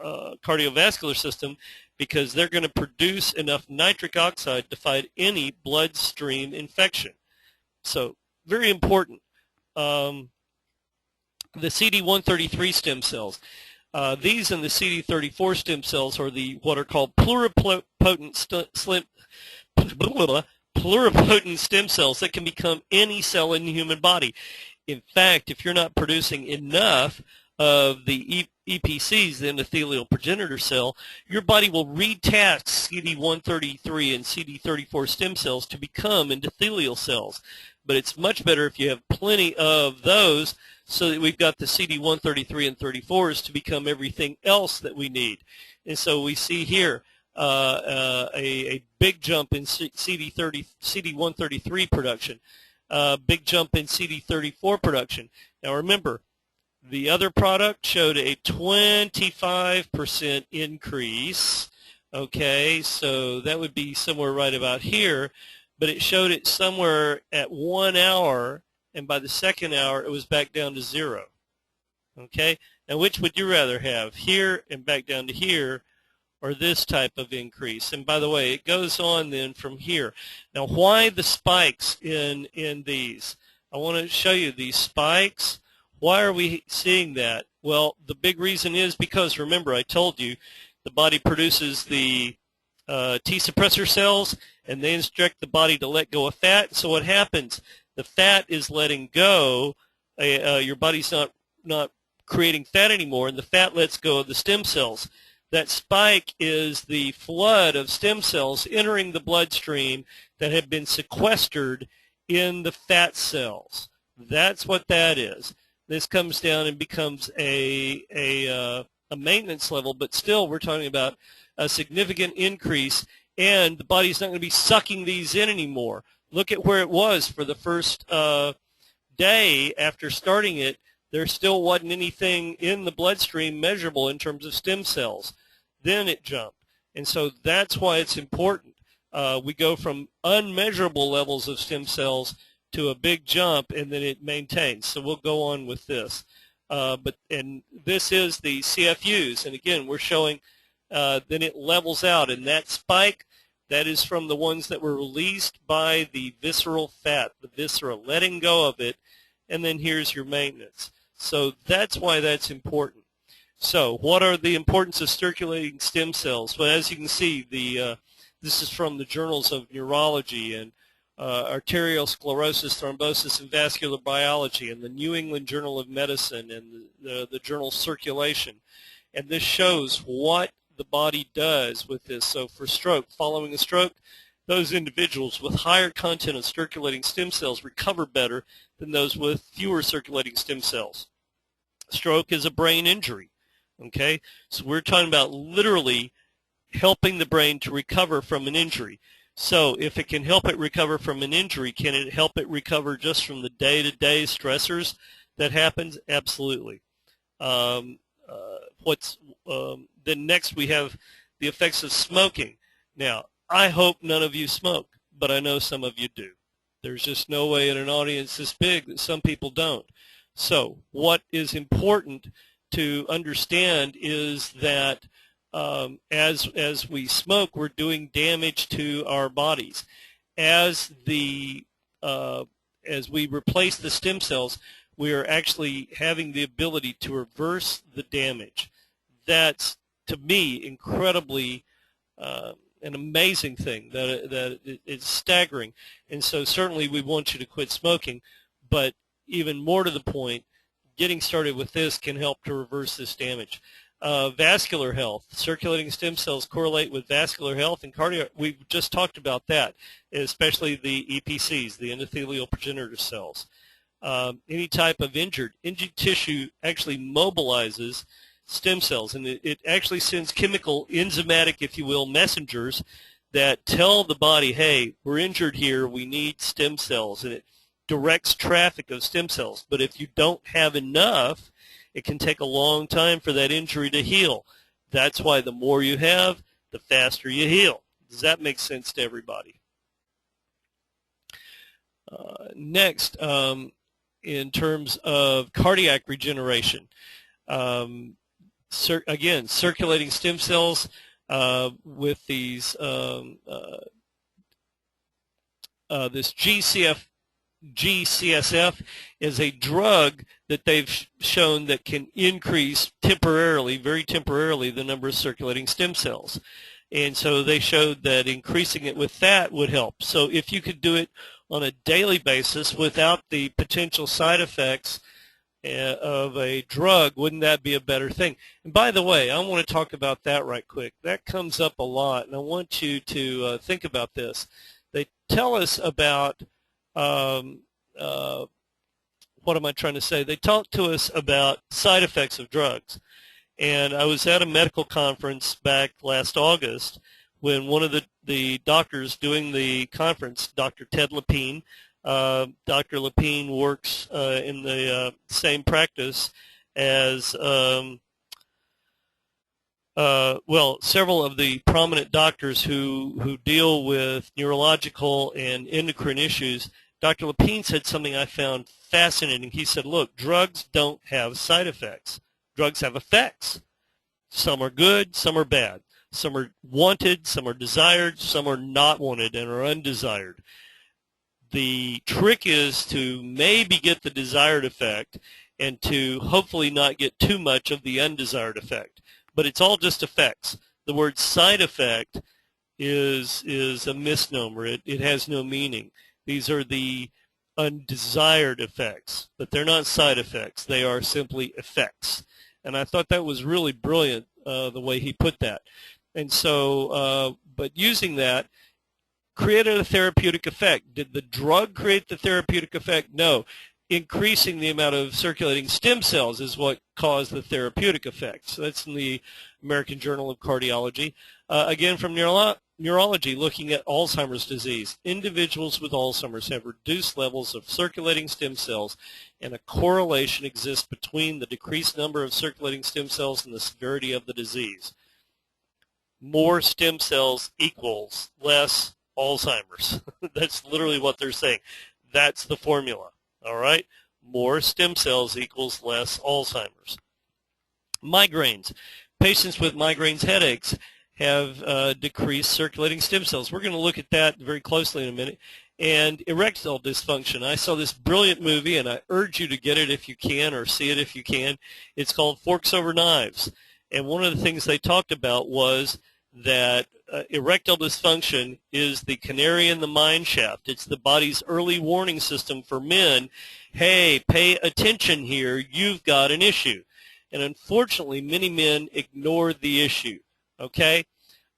S2: cardiovascular system, because they're going to produce enough nitric oxide to fight any bloodstream infection. So very important. The CD133 stem cells. These and the CD34 stem cells are what are called pluripotent stem cells that can become any cell in the human body. In fact, if you're not producing enough of the EPCs, the endothelial progenitor cell, your body will retask CD133 and CD34 stem cells to become endothelial cells. But it's much better if you have plenty of those so that we've got the CD133 and 34s to become everything else that we need. And so we see here a big jump in CD133 production, big jump in CD34 production. Now remember, the other product showed a 25% increase. Okay, so that would be somewhere right about here, but it showed it somewhere at 1 hour, and by the second hour it was back down to 0. Okay, now which would you rather have, here and back down to here, or this type of increase? And by the way, it goes on then from here. Now why the spikes in these? I want to show you these spikes. Why are we seeing that? Well, the big reason is because, remember, I told you the body produces the T suppressor cells, and they instruct the body to let go of fat. So what happens? The fat is letting go. Your body's not creating fat anymore, and the fat lets go of the stem cells. That spike is the flood of stem cells entering the bloodstream that have been sequestered in the fat cells. That's what that is. This comes down and becomes a maintenance level, but still we're talking about a significant increase, and the body's not going to be sucking these in anymore. Look at where it was for the first day after starting it. There still wasn't anything in the bloodstream measurable in terms of stem cells. Then it jumped, and so that's why it's important. We go from unmeasurable levels of stem cells to a big jump, and then it maintains. So we'll go on with this. And this is the CFUs, and again, we're showing then it levels out, and that spike, that is from the ones that were released by the visceral fat, the viscera, letting go of it, and then here's your maintenance. So that's why that's important. So what are the importance of circulating stem cells? Well, as you can see, this is from the journals of neurology and arterial sclerosis, thrombosis, and vascular biology, and the New England Journal of Medicine, and the journal Circulation. And this shows what the body does with this. So for stroke, following a stroke, those individuals with higher content of circulating stem cells recover better than those with fewer circulating stem cells. Stroke is a brain injury. Okay, so we're talking about literally helping the brain to recover from an injury. So if it can help it recover from an injury, can it help it recover just from the day-to-day stressors that happens? Absolutely. Then next we have the effects of smoking. Now, I hope none of you smoke, but I know some of you do. There's just no way in an audience this big that some people don't. So what is important to understand is that as we smoke, we're doing damage to our bodies. As we replace the stem cells, we are actually having the ability to reverse the damage. That's, to me, incredibly an amazing thing. That it's staggering. And so certainly we want you to quit smoking, but even more to the point, getting started with this can help to reverse this damage. Vascular health. Circulating stem cells correlate with vascular health and cardiac. We've just talked about that, especially the EPCs, the endothelial progenitor cells. Any type of injured tissue actually mobilizes stem cells, and it actually sends chemical, enzymatic, if you will, messengers that tell the body, hey, we're injured here, we need stem cells, and it directs traffic of stem cells. But if you don't have enough, it can take a long time for that injury to heal. That's why the more you have, the faster you heal. Does that make sense to everybody? Next, in terms of cardiac regeneration, again, circulating stem cells with these this GCSF is a drug that they've shown that can increase temporarily, very temporarily, the number of circulating stem cells. And so they showed that increasing it with fat would help. So if you could do it on a daily basis without the potential side effects of a drug, wouldn't that be a better thing? And by the way, I want to talk about that right quick. That comes up a lot, and I want you to think about this. They tell us about, um, what am I trying to say? They talk to us about side effects of drugs. And I was at a medical conference back last August when one of the doctors doing the conference, Dr. Ted Lapine, Dr. Lapine works in the same practice as, well, several of the prominent doctors who deal with neurological and endocrine issues. Dr. Lapine said something I found fascinating. He said, look, drugs don't have side effects. Drugs have effects. Some are good, some are bad. Some are wanted, some are desired, some are not wanted and are undesired. The trick is to maybe get the desired effect and to hopefully not get too much of the undesired effect. But it's all just effects. The word side effect is a misnomer. It has no meaning. These are the undesired effects, but they're not side effects. They are simply effects. And I thought that was really brilliant, the way he put that. And so, but using that created a therapeutic effect. Did the drug create the therapeutic effect? No. Increasing the amount of circulating stem cells is what caused the therapeutic effect. So that's in the American Journal of Cardiology. Again, from neurology, looking at Alzheimer's disease. Individuals with Alzheimer's have reduced levels of circulating stem cells, and a correlation exists between the decreased number of circulating stem cells and the severity of the disease. More stem cells equals less Alzheimer's. That's literally what they're saying. That's the formula. All right? More stem cells equals less Alzheimer's. Migraines. Patients with migraines, headaches, have decreased circulating stem cells. We're going to look at that very closely in a minute. And erectile dysfunction. I saw this brilliant movie, and I urge you to get it if you can or see it if you can. It's called Forks Over Knives. And one of the things they talked about was that erectile dysfunction is the canary in the mine shaft. It's the body's early warning system for men. Hey, pay attention here. You've got an issue. And unfortunately, many men ignore the issue. Okay,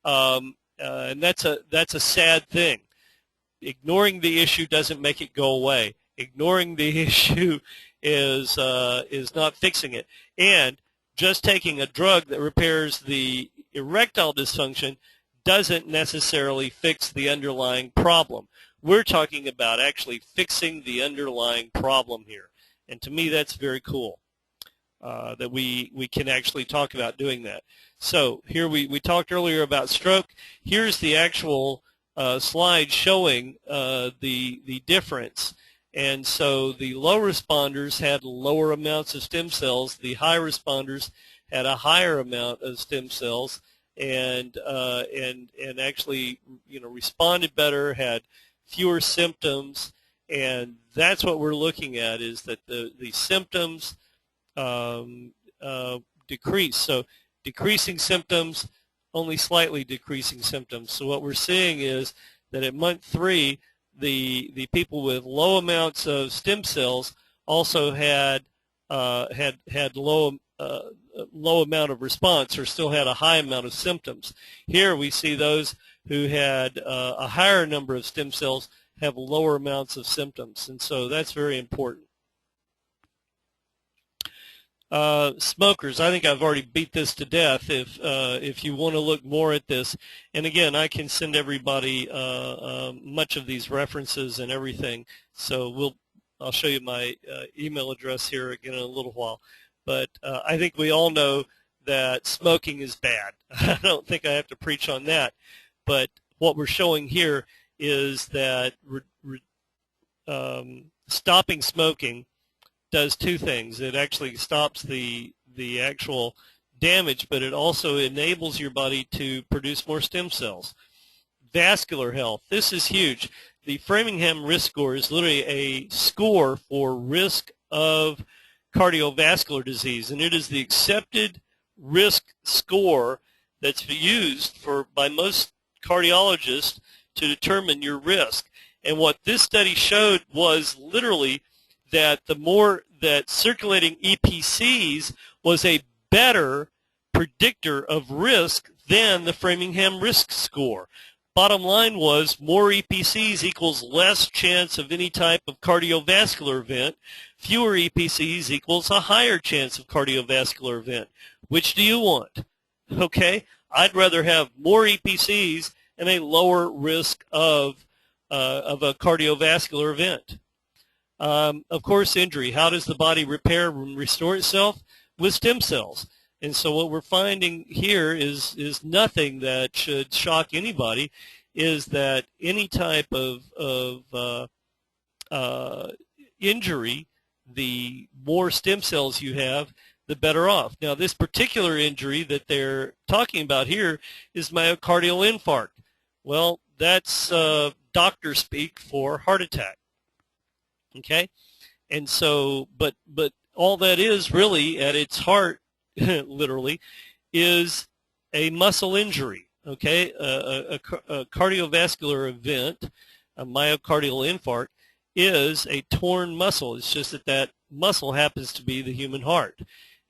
S2: and that's a sad thing. Ignoring the issue doesn't make it go away. Ignoring the issue is not fixing it. And just taking a drug that repairs the erectile dysfunction doesn't necessarily fix the underlying problem. We're talking about actually fixing the underlying problem here. And to me, that's very cool that we can actually talk about doing that. So here we talked earlier about stroke. Here's the actual slide showing the difference. And so the low responders had lower amounts of stem cells. The high responders had a higher amount of stem cells, and actually, you know, responded better, had fewer symptoms, and that's what we're looking at, is that the symptoms decrease. So decreasing symptoms, only slightly decreasing symptoms. So what we're seeing is that at month 3, the people with low amounts of stem cells also had low amount of response, or still had a high amount of symptoms. Here we see those who had a higher number of stem cells have lower amounts of symptoms, and so that's very important. Smokers, I think I've already beat this to death. If you want to look more at this, and again, I can send everybody much of these references and everything. So I'll show you my email address here again in a little while. But I think we all know that smoking is bad. I don't think I have to preach on that. But what we're showing here is that stopping smoking does two things. It actually stops the actual damage, but it also enables your body to produce more stem cells. Vascular health. This is huge. The Framingham risk score is literally a score for risk of cardiovascular disease, and it is the accepted risk score that's used by most cardiologists to determine your risk. And what this study showed was literally that the more that circulating EPCs was a better predictor of risk than the Framingham risk score. Bottom line was more EPCs equals less chance of any type of cardiovascular event. Fewer EPCs equals a higher chance of cardiovascular event. Which do you want? Okay, I'd rather have more EPCs and a lower risk of a cardiovascular event. Of course, injury. How does the body repair and restore itself? With stem cells. And so what we're finding here is nothing that should shock anybody, is that any type of injury, the more stem cells you have, the better off. Now, this particular injury that they're talking about here is myocardial infarct. Well, that's doctor speak for heart attack. Okay? And so, but all that is really at its heart, literally, is a muscle injury, okay? A cardiovascular event, a myocardial infarct, is a torn muscle. It's just that muscle happens to be the human heart,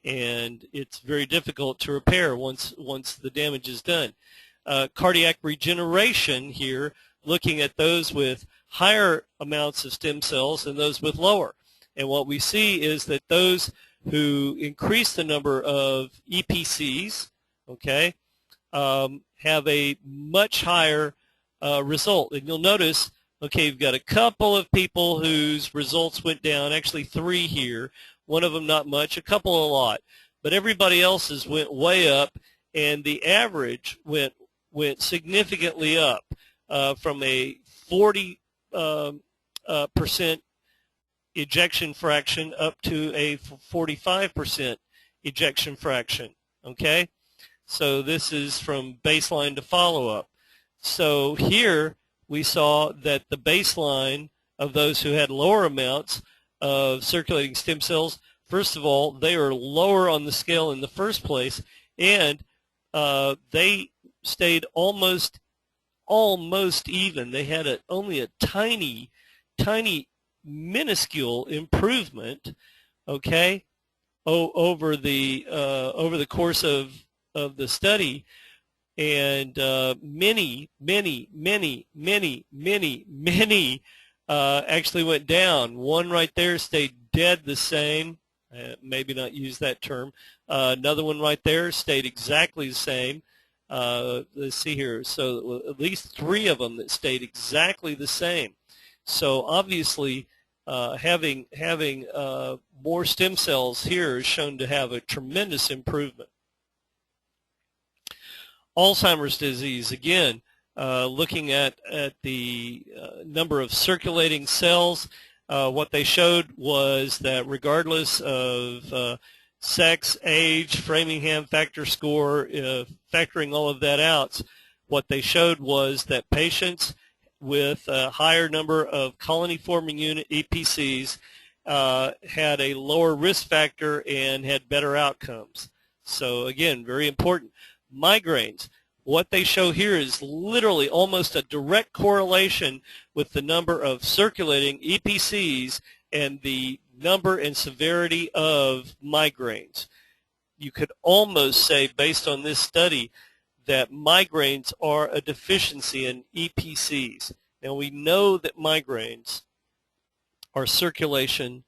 S2: and it's very difficult to repair once the damage is done. Cardiac regeneration here, looking at those with higher amounts of stem cells and those with lower. And what we see is that those who increase the number of EPCs, okay, have a much higher result. And you'll notice, okay, you've got a couple of people whose results went down, actually 3 here, one of them not much, a couple a lot. But everybody else's went way up, and the average went significantly up from a 40% ejection fraction up to a 45% ejection fraction, okay? So this is from baseline to follow-up. So here we saw that the baseline of those who had lower amounts of circulating stem cells, first of all, they are lower on the scale in the first place, and they stayed almost even. They had only a tiny minuscule improvement, okay, over the course of the study, and many actually went down. One right there stayed dead the same. Maybe not use that term. Another one right there stayed exactly the same. Let's see here. So at least 3 of them that stayed exactly the same. So obviously, having more stem cells here is shown to have a tremendous improvement. Alzheimer's disease, again, looking at the number of circulating cells, what they showed was that regardless of sex, age, Framingham factor score, factoring all of that out, what they showed was that patients with a higher number of colony-forming unit EPCs had a lower risk factor and had better outcomes. So again, very important. Migraines. What they show here is literally almost a direct correlation with the number of circulating EPCs and the number and severity of migraines. You could almost say, based on this study, that migraines are a deficiency in EPCs. Now, we know that migraines are circulation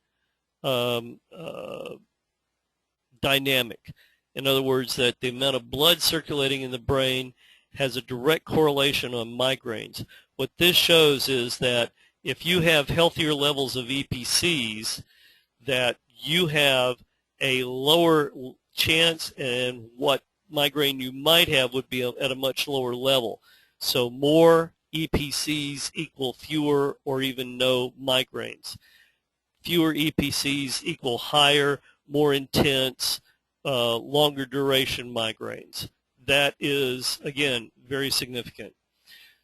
S2: dynamic. In other words, that the amount of blood circulating in the brain has a direct correlation on migraines. What this shows is that if you have healthier levels of EPCs, that you have a lower chance, and what migraine you might have would be at a much lower level. So more EPCs equal fewer or even no migraines. Fewer EPCs equal higher, more intense, longer duration migraines. That is, again, very significant.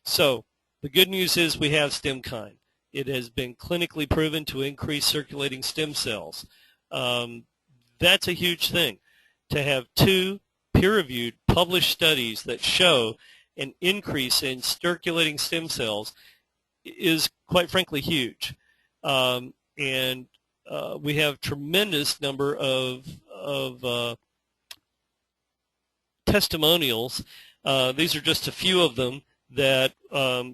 S2: So the good news is we have STEMKIND. It has been clinically proven to increase circulating stem cells. That's a huge thing. To have 2 peer-reviewed published studies that show an increase in circulating stem cells is, quite frankly, huge. And we have tremendous number of testimonials. These are just a few of them that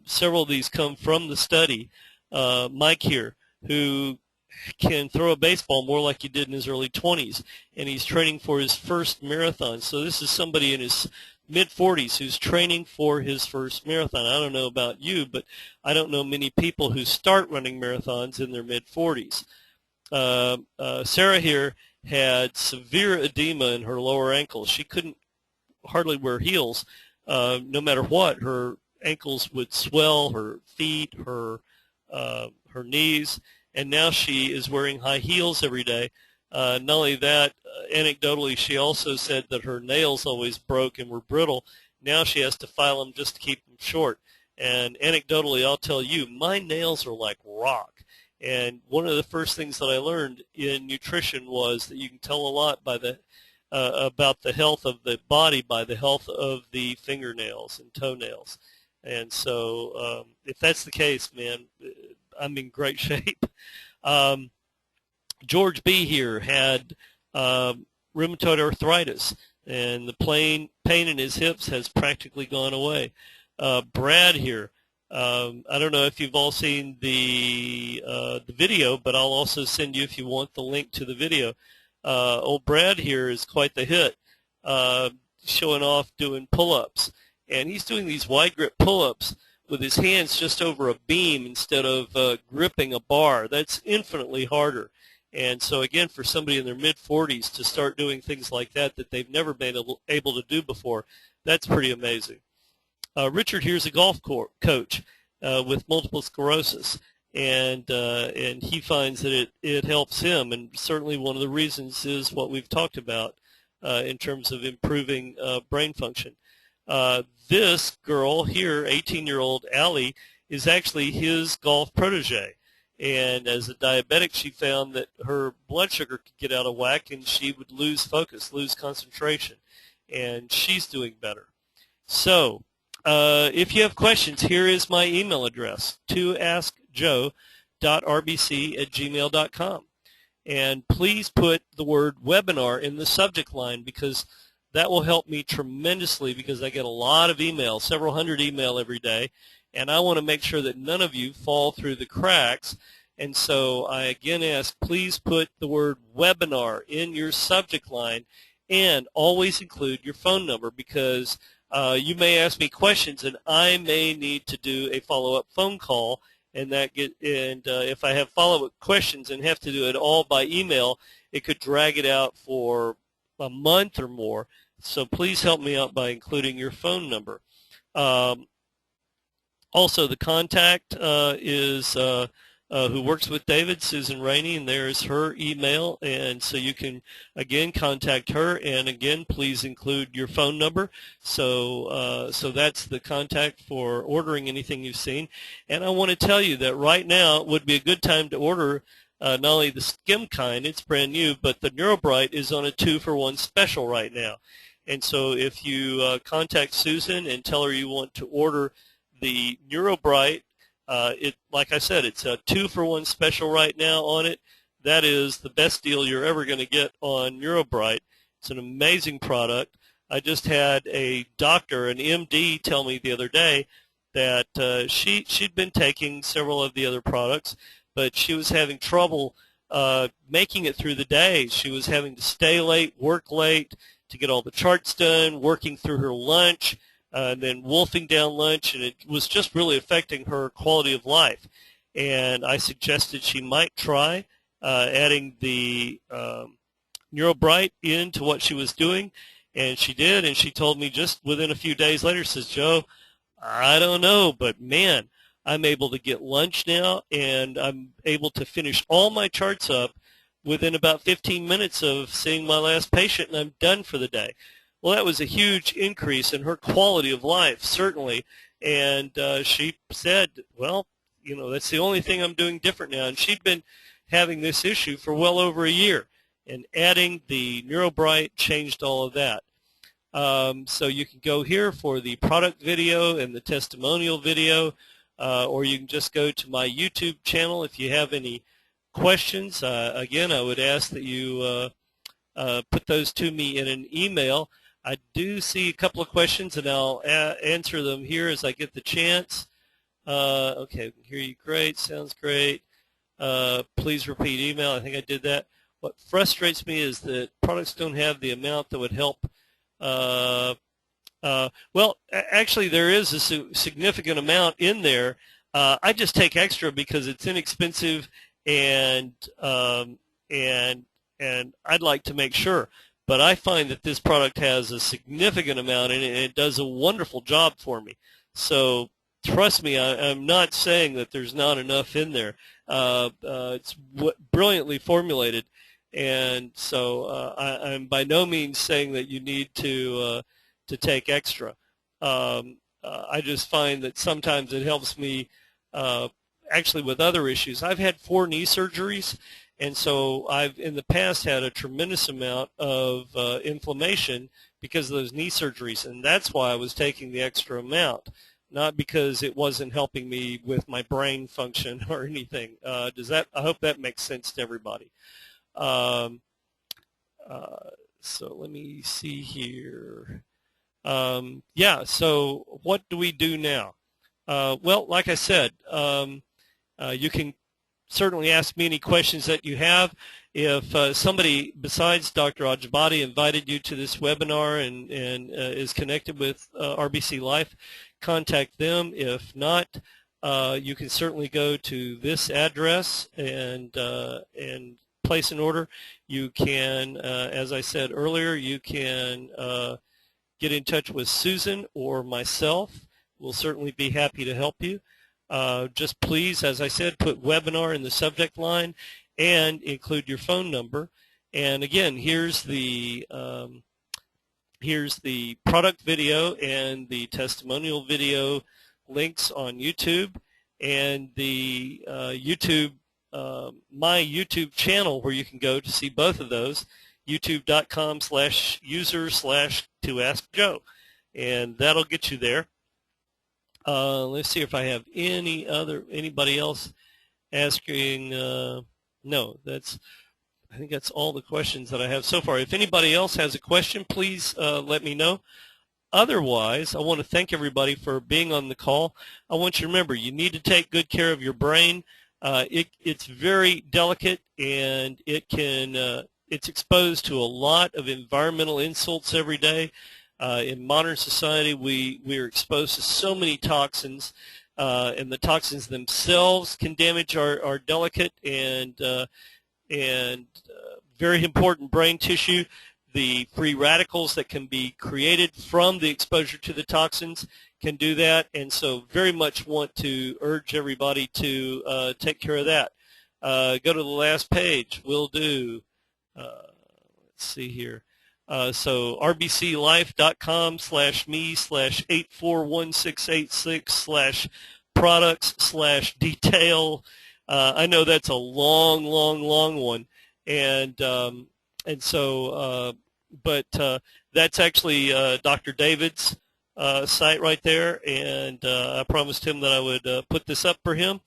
S2: several of these come from the study. Mike here, who can throw a baseball more like he did in his early 20s, and he's training for his first marathon. So this is somebody in his mid-40s who's training for his first marathon. I don't know about you, but I don't know many people who start running marathons in their mid-40s. Sarah here had severe edema in her lower ankles. She couldn't hardly wear heels. No matter what, her ankles would swell, her feet, her knees, and now she is wearing high heels every day. Not only that, anecdotally, she also said that her nails always broke and were brittle. Now she has to file them just to keep them short. And anecdotally, I'll tell you, my nails are like rock. And one of the first things that I learned in nutrition was that you can tell a lot by the about the health of the body by the health of the fingernails and toenails. And so if that's the case, man, I'm in great shape. George B. here had rheumatoid arthritis, and the pain in his hips has practically gone away. Brad here, I don't know if you've all seen the video, but I'll also send you, if you want, the link to the video. Old Brad here is quite the hit, showing off doing pull-ups. And he's doing these wide grip pull-ups with his hands just over a beam instead of gripping a bar. That's infinitely harder. And so again, for somebody in their mid-40s to start doing things like that they've never been able to do before, that's pretty amazing. Richard here's a golf coach with multiple sclerosis, and he finds that it helps him, and certainly one of the reasons is what we've talked about in terms of improving brain function. This girl here, 18-year-old Allie, is actually his golf protege. And as a diabetic, she found that her blood sugar could get out of whack and she would lose focus, lose concentration. And she's doing better. So if you have questions, here is my email address, toaskjoe.rbc@gmail.com. And please put the word webinar in the subject line, because that will help me tremendously, because I get a lot of email, several hundred email every day, and I want to make sure that none of you fall through the cracks. And so I again ask, please put the word webinar in your subject line, and always include your phone number, because you may ask me questions and I may need to do a follow-up phone call, and if I have follow-up questions and have to do it all by email, it could drag it out for a month or more. So please help me out by including your phone number. Also, the contact is who works with David, Susan Rainey, and there's her email, and so you can again contact her, and again please include your phone number. So that's the contact for ordering anything you've seen. And I want to tell you that right now would be a good time to order not only the skim kind, it's brand new, but the NeuroBright is on a 2-for-1 special right now. And so if you contact Susan and tell her you want to order the NeuroBright, like I said, it's a 2-for-1 special right now on it. That is the best deal you're ever going to get on NeuroBright. It's an amazing product. I just had a doctor, an MD, tell me the other day that she'd been taking several of the other products, but she was having trouble making it through the day. She was having to stay late, work late to get all the charts done, working through her lunch, and then wolfing down lunch, and it was just really affecting her quality of life. And I suggested she might try adding the NeuroBright into what she was doing, and she did, and she told me just within a few days later, says, Joe, I don't know, but man, I'm able to get lunch now, and I'm able to finish all my charts up within about 15 minutes of seeing my last patient, and I'm done for the day. Well, that was a huge increase in her quality of life, certainly, and she said, well, you know, that's the only thing I'm doing different now, and she'd been having this issue for well over a year, and adding the NeuroBright changed all of that. So you can go here for the product video and the testimonial video, or you can just go to my YouTube channel if you have any questions, again, I would ask that you put those to me in an email. I do see a couple of questions, and I'll answer them here as I get the chance. Okay, I can hear you great. Sounds great. Please repeat email. I think I did that. What frustrates me is that products don't have the amount that would help. Well, actually, there is a significant amount in there. I just take extra because it's inexpensive, and and I'd like to make sure. But I find that this product has a significant amount in it, and it does a wonderful job for me. So trust me, I'm not saying that there's not enough in there. It's brilliantly formulated, and so I'm by no means saying that you need to take extra. I just find that sometimes it helps me actually with other issues. I've had 4 knee surgeries, and so I've in the past had a tremendous amount of inflammation because of those knee surgeries, and that's why I was taking the extra amount, not because it wasn't helping me with my brain function or anything. I hope that makes sense to everybody. So let me see here. Yeah, so what do we do now? Well, like I said, you can certainly ask me any questions that you have. If somebody besides Dr. Ajbadi invited you to this webinar and is connected with RBC Life, contact them. If not, you can certainly go to this address and place an order. You can, as I said earlier, you can get in touch with Susan or myself. We'll certainly be happy to help you. Just please, as I said, put webinar in the subject line and include your phone number. And again, here's the product video and the testimonial video links on YouTube, and the my YouTube channel where you can go to see both of those, youtube.com/user/toaskjoe, and that'll get you there. Let's see if I have anybody else asking. No, I think that's all the questions that I have so far. If anybody else has a question, please let me know. Otherwise, I want to thank everybody for being on the call. I want you to remember, you need to take good care of your brain. It's very delicate, and it's exposed to a lot of environmental insults every day. In modern society, we are exposed to so many toxins, and the toxins themselves can damage our delicate and very important brain tissue. The free radicals that can be created from the exposure to the toxins can do that, and so very much want to urge everybody to take care of that. Go to the last page. Will do. Let's see here. So rbclife.com/me/841686/products/detail. I know that's a long one, and so but that's actually Dr. David's site right there, and I promised him that I would put this up for him.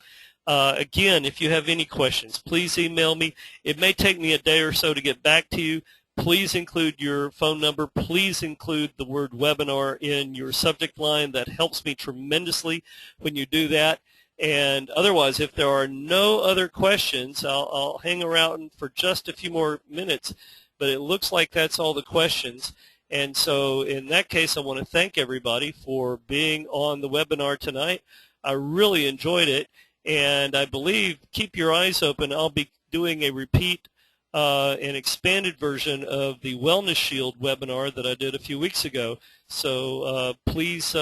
S2: Again, if you have any questions, please email me. It may take me a day or so to get back to you. Please include your phone number. Please include the word webinar in your subject line. That helps me tremendously when you do that. And otherwise, if there are no other questions, I'll hang around for just a few more minutes. But it looks like that's all the questions. And so in that case, I want to thank everybody for being on the webinar tonight. I really enjoyed it. And I believe, keep your eyes open, I'll be doing a repeat an expanded version of the Wellness Shield webinar that I did a few weeks ago. So please,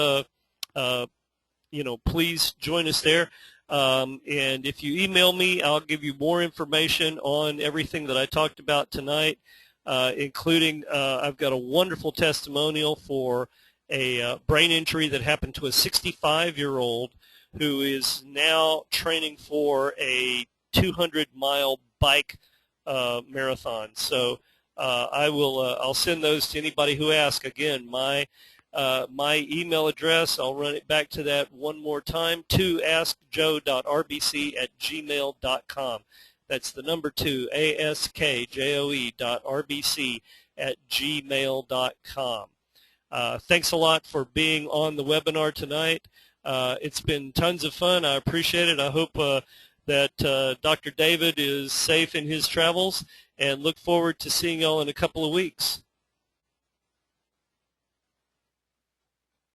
S2: please join us there. And if you email me, I'll give you more information on everything that I talked about tonight, including I've got a wonderful testimonial for a brain injury that happened to a 65-year-old who is now training for a 200-mile bike marathon. So I'll send those to anybody who asks. Again, my email address, I'll run it back to that one more time, toaskjoe.rbc@gmail.com. That's the number 2, askjoe.rbc@gmail.com. Thanks a lot for being on the webinar tonight. It's been tons of fun. I appreciate it. I hope that Dr. David is safe in his travels, and look forward to seeing y'all in a couple of weeks.